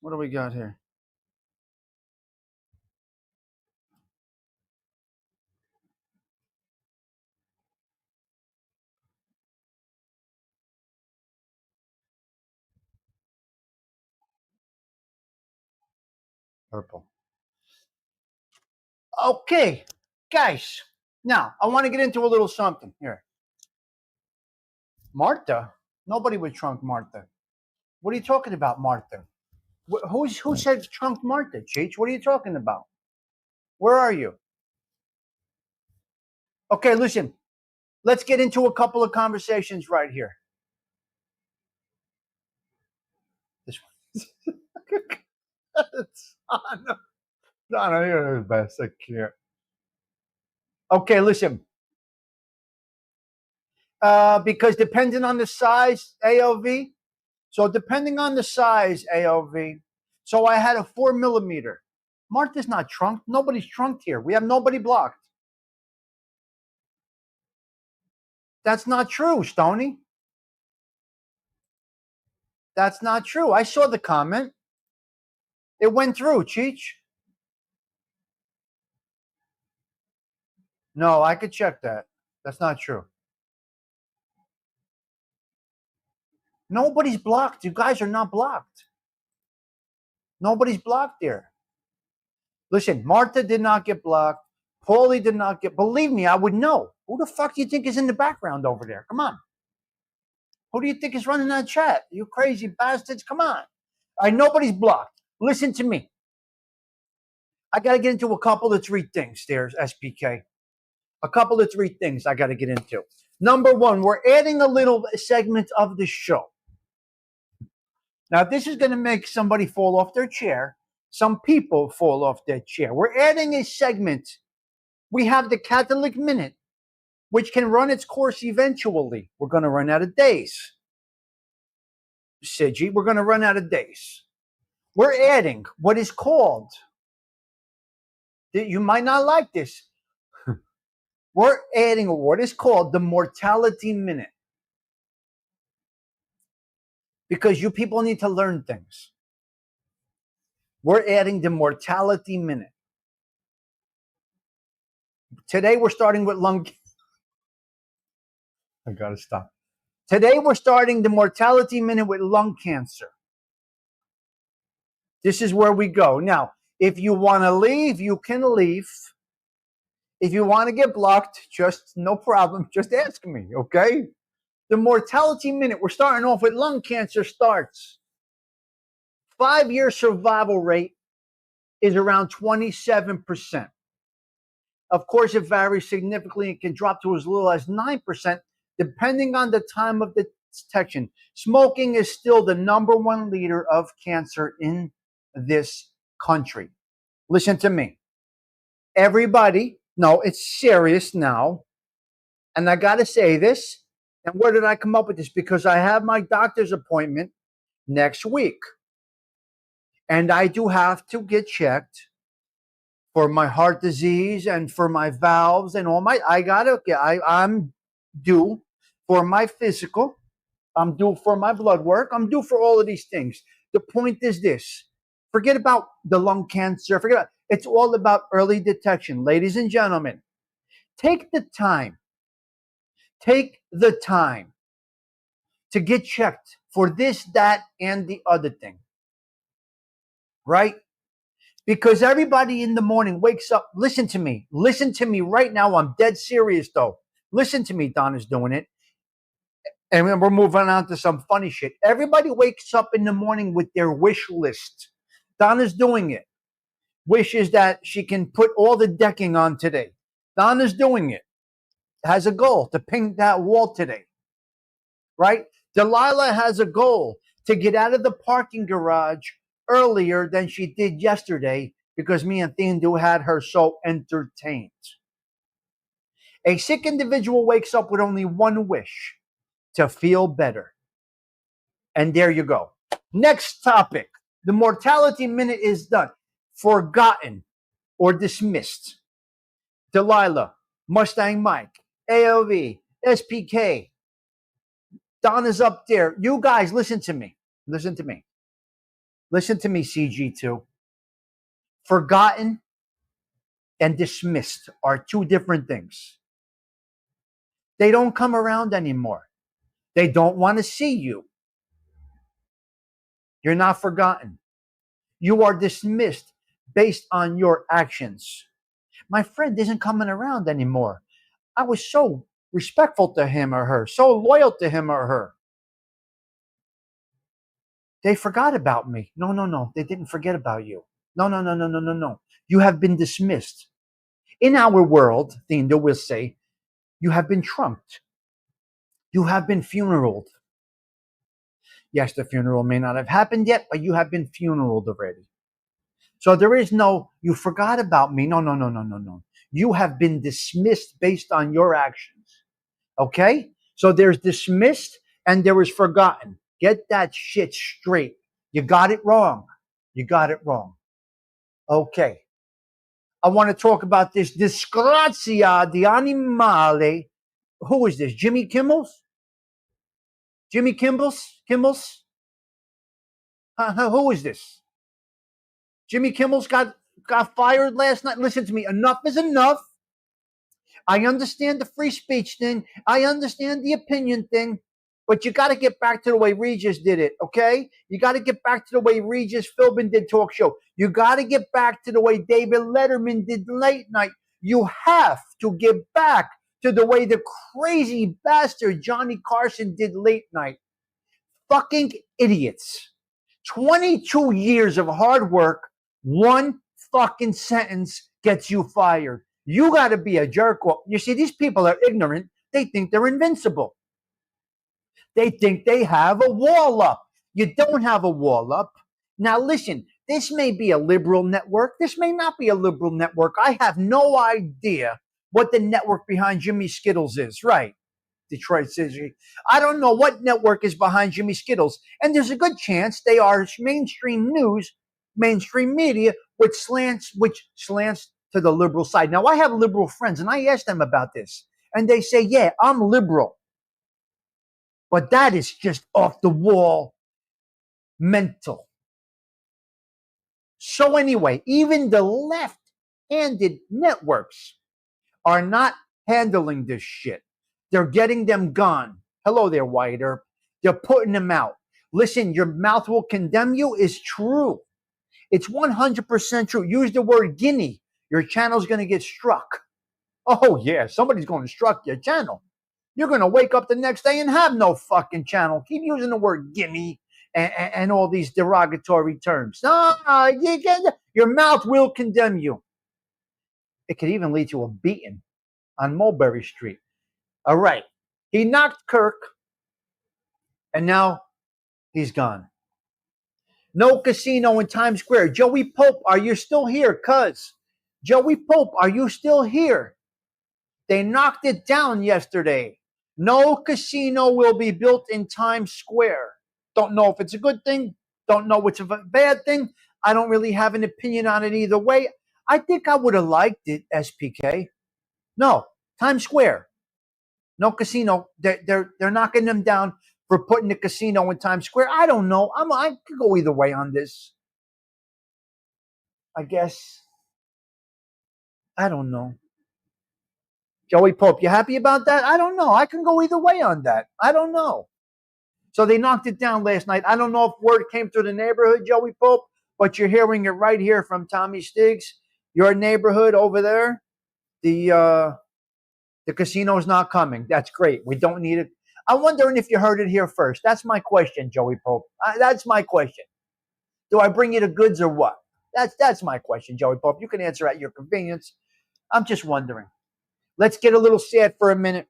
What do we got here? Purple. Okay, guys. Now I want to get into a little something here. Martha. Nobody would trunk Martha. What are you talking about, Martha? Who said trunk Martha, Cheech? What are you talking about? Where are you? Okay, listen. Let's get into a couple of conversations right here. This one. Donna, you're the best. I can't. Okay, listen. Because depending on the size, AOV. So depending on the size, AOV. So I had a 4mm. Martha's not trunked. Nobody's trunked here. We have nobody blocked. That's not true, Stony. That's not true. I saw the comment. It went through, Cheech. No, I could check that. That's not true. Nobody's blocked. You guys are not blocked. Nobody's blocked here. Listen, Martha did not get blocked. Paulie did not get. Believe me, I would know. Who the fuck do you think is in the background over there? Come on. Who do you think is running that chat? You crazy bastards. Come on. All right, nobody's blocked. Listen to me. I got to get into a couple of three things there, SPK. A couple of three things I got to get into. Number one, we're adding a little segment of the show. Now, this is going to make somebody fall off their chair. Some people fall off their chair. We're adding a segment. We have the Catholic Minute, which can run its course eventually. We're going to run out of days. Sigi, we're going to run out of days. We're adding what is called, you might not like this, we're adding what is called the Mortality Minute. Because you people need to learn things. We're adding the Mortality Minute. Today we're starting with lung. I gotta stop. Today we're starting the Mortality Minute with lung cancer. This is where we go. Now, if you want to leave, you can leave. If you want to get blocked, just no problem. Just ask me, okay? The Mortality Minute, we're starting off with lung cancer starts. 5-year survival rate is around 27%. Of course, it varies significantly and can drop to as little as 9%, depending on the time of detection. Smoking is still the number one leader of cancer in this country. Listen to me. Everybody, no, it's serious now. And I got to say this. And where did I come up with this? Because I have my doctor's appointment next week. And I do have to get checked for my heart disease and for my valves and all my, I'm due for my physical. I'm due for my blood work. I'm due for all of these things. The point is this. Forget about the lung cancer. It's all about early detection. Ladies and gentlemen, take the time to get checked for this, that, and the other thing. Right? Because everybody in the morning wakes up. Listen to me right now. I'm dead serious, though. Listen to me. Donna's doing it. And then we're moving on to some funny shit. Everybody wakes up in the morning with their wish list. Donna's doing it. Wishes that she can put all the decking on today. Donna's doing it. Has a goal to paint that wall today. Right? Delilah has a goal to get out of the parking garage earlier than she did yesterday because me and Thindu had her so entertained. A sick individual wakes up with only one wish: to feel better. And there you go. Next topic. The mortality minute is done. Forgotten or dismissed. Delilah, Mustang Mike, AOV, SPK. Donna's up there. You guys, listen to me. Listen to me. Listen to me, CG2. Forgotten and dismissed are two different things. They don't come around anymore. They don't want to see you. You're not forgotten. You are dismissed based on your actions. My friend isn't coming around anymore. I was so respectful to him or her, so loyal to him or her. They forgot about me. No. They didn't forget about you. No. You have been dismissed. In our world, Thindo will say, you have been trumped. You have been funeraled. Yes, the funeral may not have happened yet, but you have been funeraled already. So there is no, you forgot about me. No. You have been dismissed based on your actions. Okay? So there's dismissed and there is forgotten. Get that shit straight. You got it wrong. You got it wrong. Okay. I want to talk about this disgrazia di animale. Who is this? Jimmy Kimmel's? Jimmy Kimmel's? Who is this? Jimmy Kimmel's got fired last night. Listen to me. Enough is enough. I understand the free speech thing. I understand the opinion thing. But you got to get back to the way Regis did it, okay? You got to get back to the way Regis Philbin did talk show. You got to get back to the way David Letterman did late night. You have to get back to the way the crazy bastard Johnny Carson did late night. Fucking idiots. 22 years of hard work, one fucking sentence gets you fired. You got to be a jerk. Well, you see, these people are ignorant. They think they're invincible. They think they have a wall up. You don't have a wall up. Now, listen, this may be a liberal network. This may not be a liberal network. I have no idea what the network behind Jimmy Skittles is. Right. Detroit City. I don't know what network is behind Jimmy Skittles. And there's a good chance they are mainstream news, mainstream media, which slants to the liberal side. Now, I have liberal friends, and I ask them about this. And they say, yeah, I'm liberal. But that is just off the wall mental. So anyway, even the left-handed networks are not handling this shit. They're getting them gone. Hello there, Wyatt Earp. They're putting them out. Listen, your mouth will condemn you is true. It's 100% true. Use the word guinea. Your channel's going to get struck. Oh, yeah, somebody's going to struck your channel. You're going to wake up the next day and have no fucking channel. Keep using the word gimme and all these derogatory terms. Your mouth will condemn you. It could even lead to a beating on Mulberry Street. All right. He knocked Kirk, and now he's gone. No casino in Times Square. Joey Pope, are you still here? Cuz. Joey Pope, are you still here? They knocked it down yesterday. No casino will be built in Times Square. Don't know if it's a good thing. Don't know if it's a bad thing. I don't really have an opinion on it either way. I think I would have liked it, SPK. No, Times Square. No casino. They're knocking them down for putting the casino in Times Square. I don't know. I could go either way on this. I guess. I don't know. Joey Pope, you happy about that? I don't know. I can go either way on that. I don't know. So they knocked it down last night. I don't know if word came through the neighborhood, Joey Pope, but you're hearing it right here from Tommy Stiggs. Your neighborhood over there, the casino's not coming. That's great. We don't need it. I'm wondering if you heard it here first. That's my question, Joey Pope. That's my question. Do I bring you the goods or what? That's my question, Joey Pope. You can answer at your convenience. I'm just wondering. Let's get a little sad for a minute.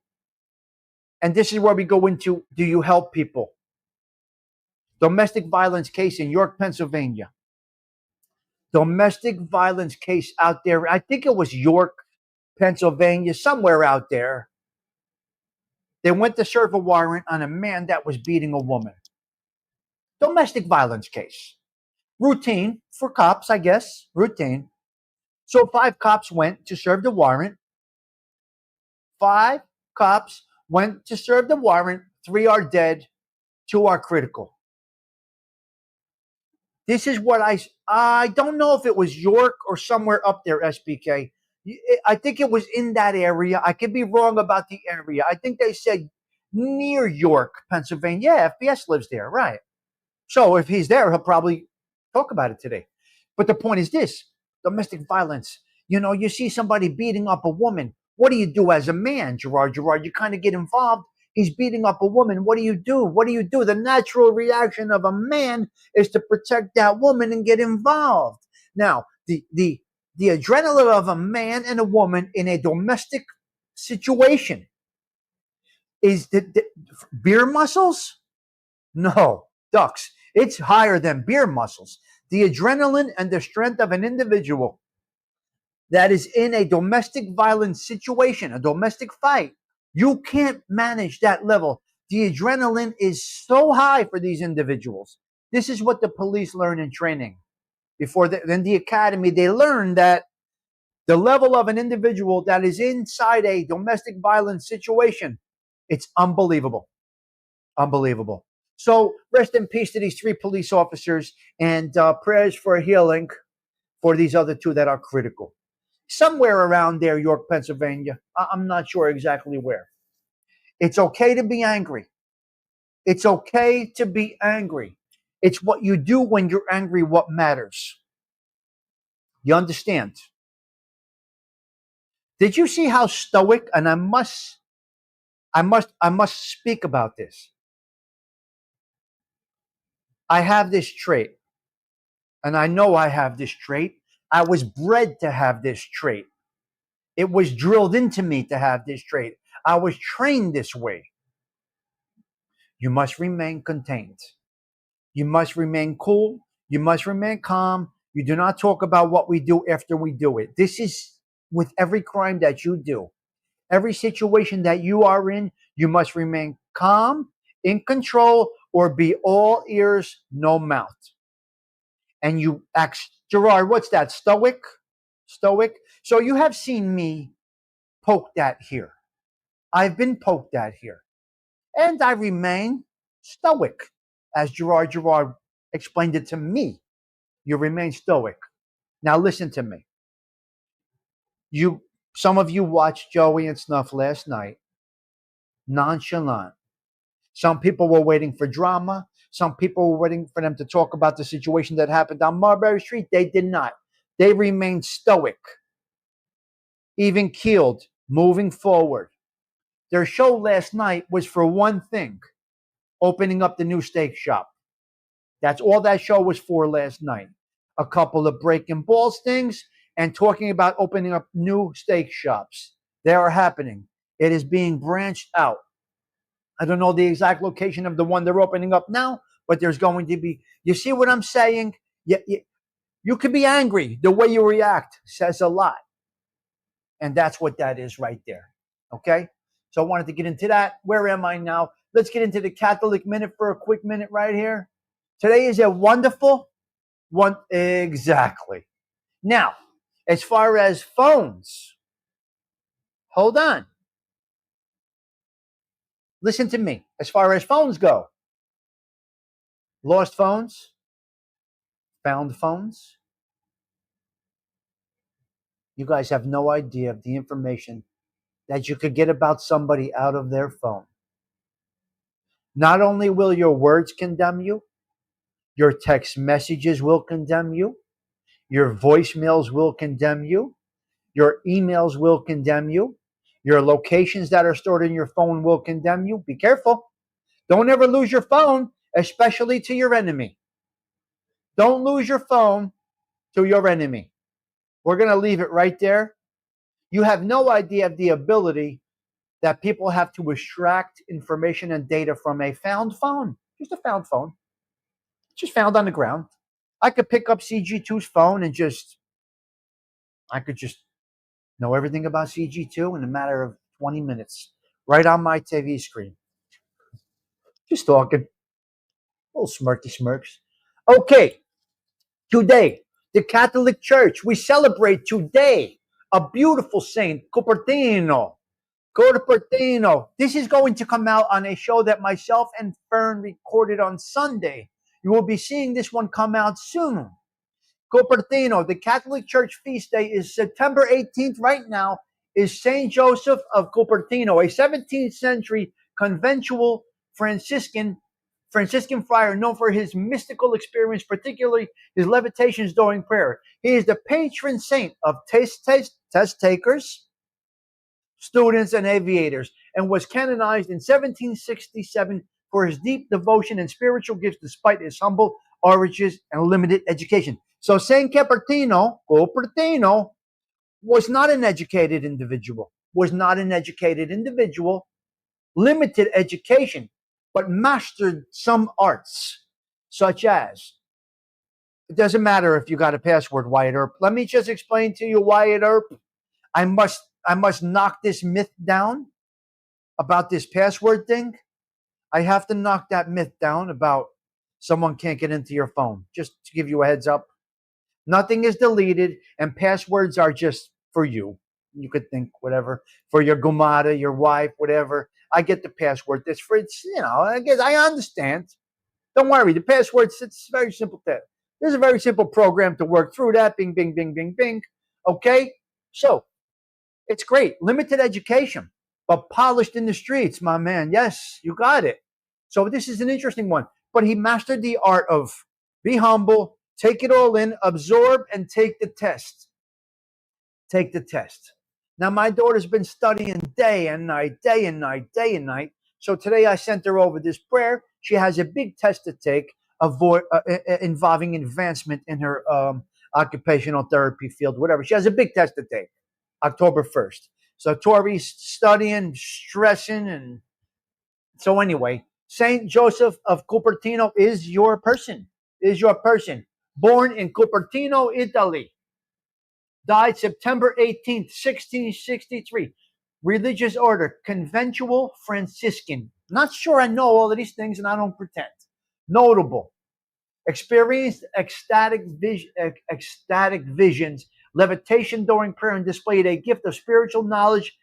And this is where we go into, do you help people? Domestic violence case in York, Pennsylvania. Domestic violence case out there. I think it was York, Pennsylvania, somewhere out there. They went to serve a warrant on a man that was beating a woman. Domestic violence case. Routine for cops, I guess. Routine. So 5 cops went to serve the warrant. 5 cops went to serve the warrant. 3 are dead. 2 are critical. This is what I don't know if it was York or somewhere up there, SBK. I think it was in that area. I could be wrong about the area. I think they said near York, Pennsylvania. Yeah, FBS lives there, right? So if he's there, he'll probably talk about it today. But the point is this: domestic violence. You know, you see somebody beating up a woman. What do you do as a man, Gerard? You kind of get involved. He's beating up a woman. What do you do? What do you do? The natural reaction of a man is to protect that woman and get involved. Now, the adrenaline of a man and a woman in a domestic situation is the beer muscles? No, ducks. It's higher than beer muscles. The adrenaline and the strength of an individual that is in a domestic violence situation, a domestic fight, you can't manage that level. The adrenaline is so high for these individuals. This is what the police learn in training. In the academy, they learn that the level of an individual that is inside a domestic violence situation, it's unbelievable. Unbelievable. So rest in peace to these 3 police officers, and prayers for healing for these other 2 that are critical. Somewhere around there, York, Pennsylvania. I'm not sure exactly where. It's okay to be angry. It's okay to be angry. It's what you do when you're angry what matters. You understand? Did you see how stoic? And I must speak about this. I have this trait, and I know I have this trait. I was bred to have this trait. It was drilled into me to have this trait. I was trained this way. You must remain contained. You must remain cool. You must remain calm. You do not talk about what we do after we do it. This is with every crime that you do. Every situation that you are in, you must remain calm, in control, or be all ears, no mouth. And you act, Gerard, what's that? Stoic? Stoic? So you have seen me poke that here. I've been poked at here. And I remain stoic. As Gerard explained it to me. You remain stoic. Now listen to me. Some of you watched Joey and Snuff last night. Nonchalant. Some people were waiting for drama. Some people were waiting for them to talk about the situation that happened on Marbury Street. They did not. They remained stoic, even keeled, moving forward. Their show last night was for one thing: opening up the new steak shop. That's all that show was for last night. A couple of breaking balls things and talking about opening up new steak shops. They are happening. It is being branched out. I don't know the exact location of the one they're opening up now, but there's going to be. You see what I'm saying? You could be angry. The way you react says a lot. And that's what that is right there. Okay? So I wanted to get into that. Where am I now? Let's get into the Catholic Minute for a quick minute right here. Today is a wonderful one. Exactly. Now, as far as phones, hold on. Listen to me. As far as phones go, lost phones, found phones. You guys have no idea of the information that you could get about somebody out of their phone. Not only will your words condemn you, your text messages will condemn you, your voicemails will condemn you, your emails will condemn you, Your locations that are stored in your phone will condemn you. Be careful. Don't ever lose your phone, especially to your enemy. Don't lose your phone to your enemy. We're going to leave it right there. You have no idea of the ability that people have to extract information and data from a found phone. Just a found phone. Just found on the ground. I could pick up CG2's phone and I could just know everything about CG2 in a matter of 20 minutes, right on my TV screen. Just talking. Little smirky smirks. Okay, today, the Catholic Church, we celebrate today a beautiful saint, Cupertino. Cupertino. This is going to come out on a show that myself and Fern recorded on Sunday. You will be seeing this one come out soon. Cupertino, the Catholic Church feast day is September 18th right now, is Saint Joseph of Cupertino, a 17th century conventual Franciscan friar known for his mystical experience, particularly his levitations during prayer. He is the patron saint of test takers, students, and aviators, and was canonized in 1767 for his deep devotion and spiritual gifts despite his humble origins and limited education. So Saint Cupertino was not an educated individual, limited education, but mastered some arts, such as, it doesn't matter if you got a password, Wyatt Earp. Let me just explain to you, Wyatt Earp. I must knock this myth down about this password thing. I have to knock that myth down about someone can't get into your phone. Just to give you a heads up. Nothing is deleted, and passwords are just for you. You could think whatever, for your gumata, your wife, whatever. I get the password. That's for, it's, I guess I understand. Don't worry. The passwords, it's very simple. There's a very simple program to work through that. Bing, bing, bing, bing, bing. Okay? So, it's great. Limited education, but polished in the streets, my man. Yes, you got it. So this is an interesting one. But he mastered the art of be humble, take it all in, absorb, and take the test. Take the test. Now, my daughter's been studying day and night, day and night, day and night. So today I sent her over this prayer. She has a big test to take involving advancement in her occupational therapy field, whatever. She has a big test to take. October 1st. So Tori's studying, stressing, and so anyway, Saint Joseph of Cupertino is your person. Born in Cupertino, Italy. Died September 18th, 1663. Religious order, conventual Franciscan. Not sure I know all of these things, and I don't pretend. Notable. Experienced ecstatic visions, levitation during prayer, and displayed a gift of spiritual knowledge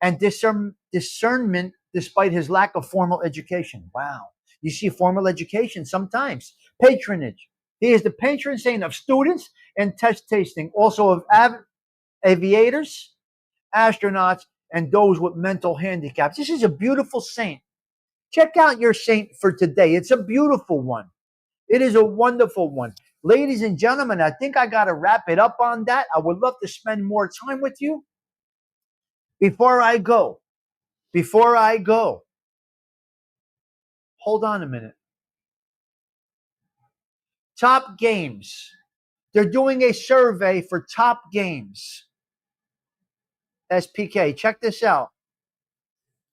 and discernment despite his lack of formal education. Wow. You see formal education sometimes. Patronage. He is the patron saint of students and test tasting, also of aviators, astronauts, and those with mental handicaps. This is a beautiful saint. Check out your saint for today. It's a beautiful one. It is a wonderful one. Ladies and gentlemen, I think I got to wrap it up on that. I would love to spend more time with you. Before I go, hold on a minute. Top games. They're doing a survey for top games. SPK, check this out.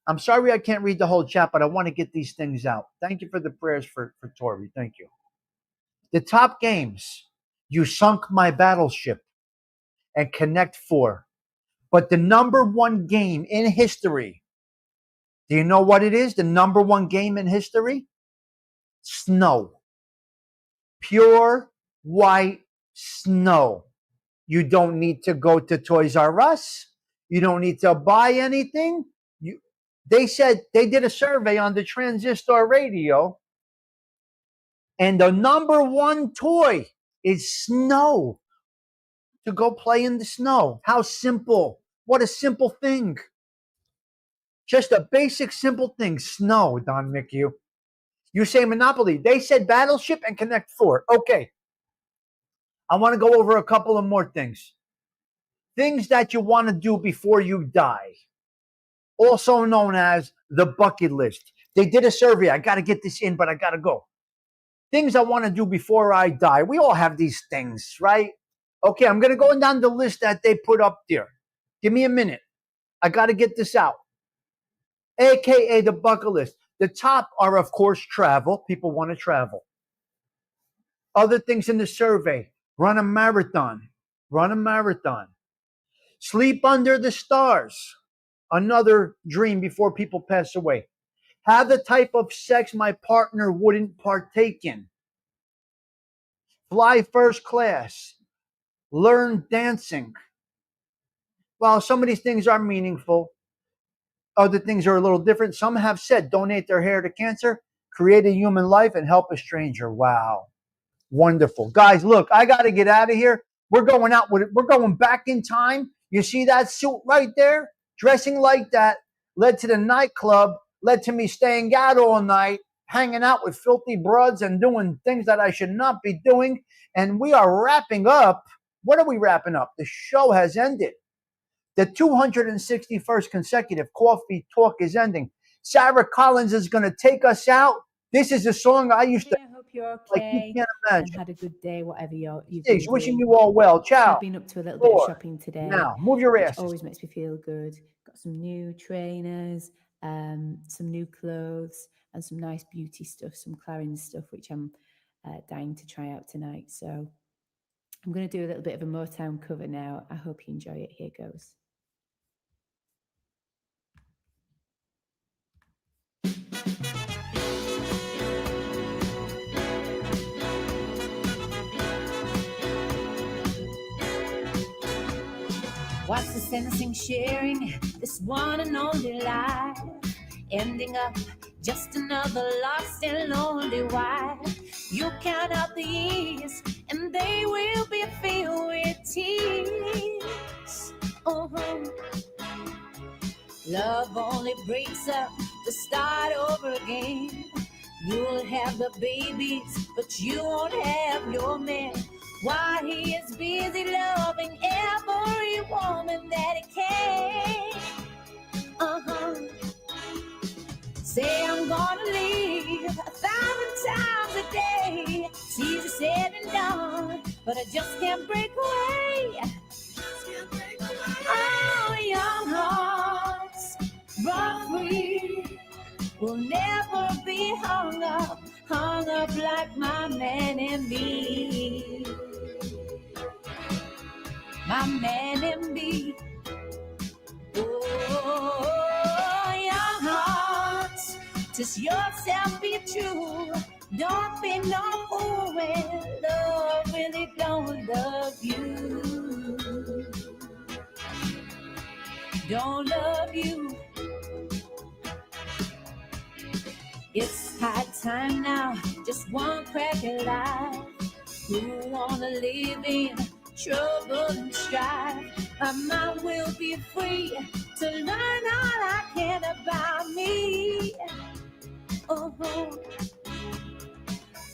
I'm sorry I can't read the whole chat, but I want to get these things out. Thank you for the prayers for Tori. Thank you. The top games. You Sunk My Battleship and Connect 4. But the number one game in history, do you know what it is? The number one game in history? Snow. Pure white snow. You don't need to go to Toys R Us. You don't need to buy anything. They said they did a survey on the transistor radio, and the number one toy is snow. To go play in the snow. How simple. What a simple thing. Just a basic, simple thing. Snow, Don McHugh. You say Monopoly. They said Battleship and Connect 4. Okay. I want to go over a couple of more things. Things that you want to do before you die. also known as the bucket list. They did a survey. I got to get this in, but I got to go. Things I want to do before I die. We all have these things, right? Okay, I'm going to go down the list that they put up there. Give me a minute. I got to get this out. AKA the bucket list. The top are, of course, travel. People want to travel. Other things in the survey: run a marathon. Run a marathon. Sleep under the stars. Another dream before people pass away. Have the type of sex my partner wouldn't partake in. Fly first class. Learn dancing. While some of these things are meaningful, other things are a little different. Some have said donate their hair to cancer, create a human life, and help a stranger. Wow. Wonderful. Guys, look, I got to get out of here. We're going out with it. We're going back in time. You see that suit right there? Dressing like that led to the nightclub, led to me staying out all night, hanging out with filthy broads and doing things that I should not be doing. And we are wrapping up. What are we wrapping up? The show has ended. The 261st consecutive Kawfee talk is ending. Sarah Collins is going to take us out. This is a song I used to. I hope you're okay like you can't imagine. and had a good day, whatever you've Sticks, been wishing doing. you all well. Ciao. I've been up to a little bit of shopping today. Now, move your which asses. always makes me feel good. Got some new trainers, some new clothes, and some nice beauty stuff, some Clarins stuff, which I'm dying to try out tonight. So I'm going to do a little bit of a Motown cover now. I hope you enjoy it. Here goes. What's the sense in sharing this one and only life? Ending up just another lost and lonely wife. You count out the years and they will be filled with tears. Love only breaks up to start over again. You'll have the babies, but you won't have your man. While he is busy loving every woman that he can. Say I'm gonna leave 1,000 times a day. It's easy said and done, but I just can't break away. Oh, young hearts, run free. Will never be hung up like my man and me. My man and me. Oh, young hearts, just yourself be true. Don't be no fool when love really don't love you. Don't love you. It's high time now, just one crack at life. Who wanna live in trouble and strife? My mind will be free to learn all I can about me.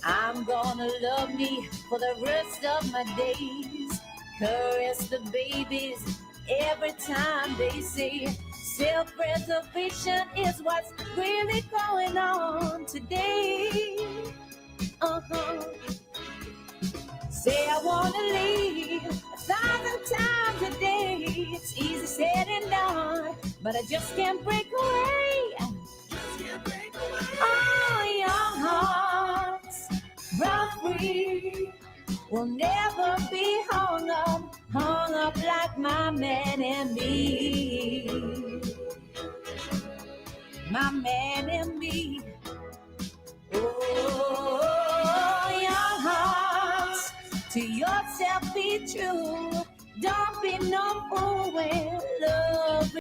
I'm gonna love me for the rest of my days. Caress the babies every time they say self-preservation is what's really going on today. Say I wanna leave 1,000 times a day. It's easy said and done, but I just can't break away. Oh, young hearts, run free. Will never be hung up like my man and me. My man and me. Oh, young hearts, to yourself be true. Don't be no fool when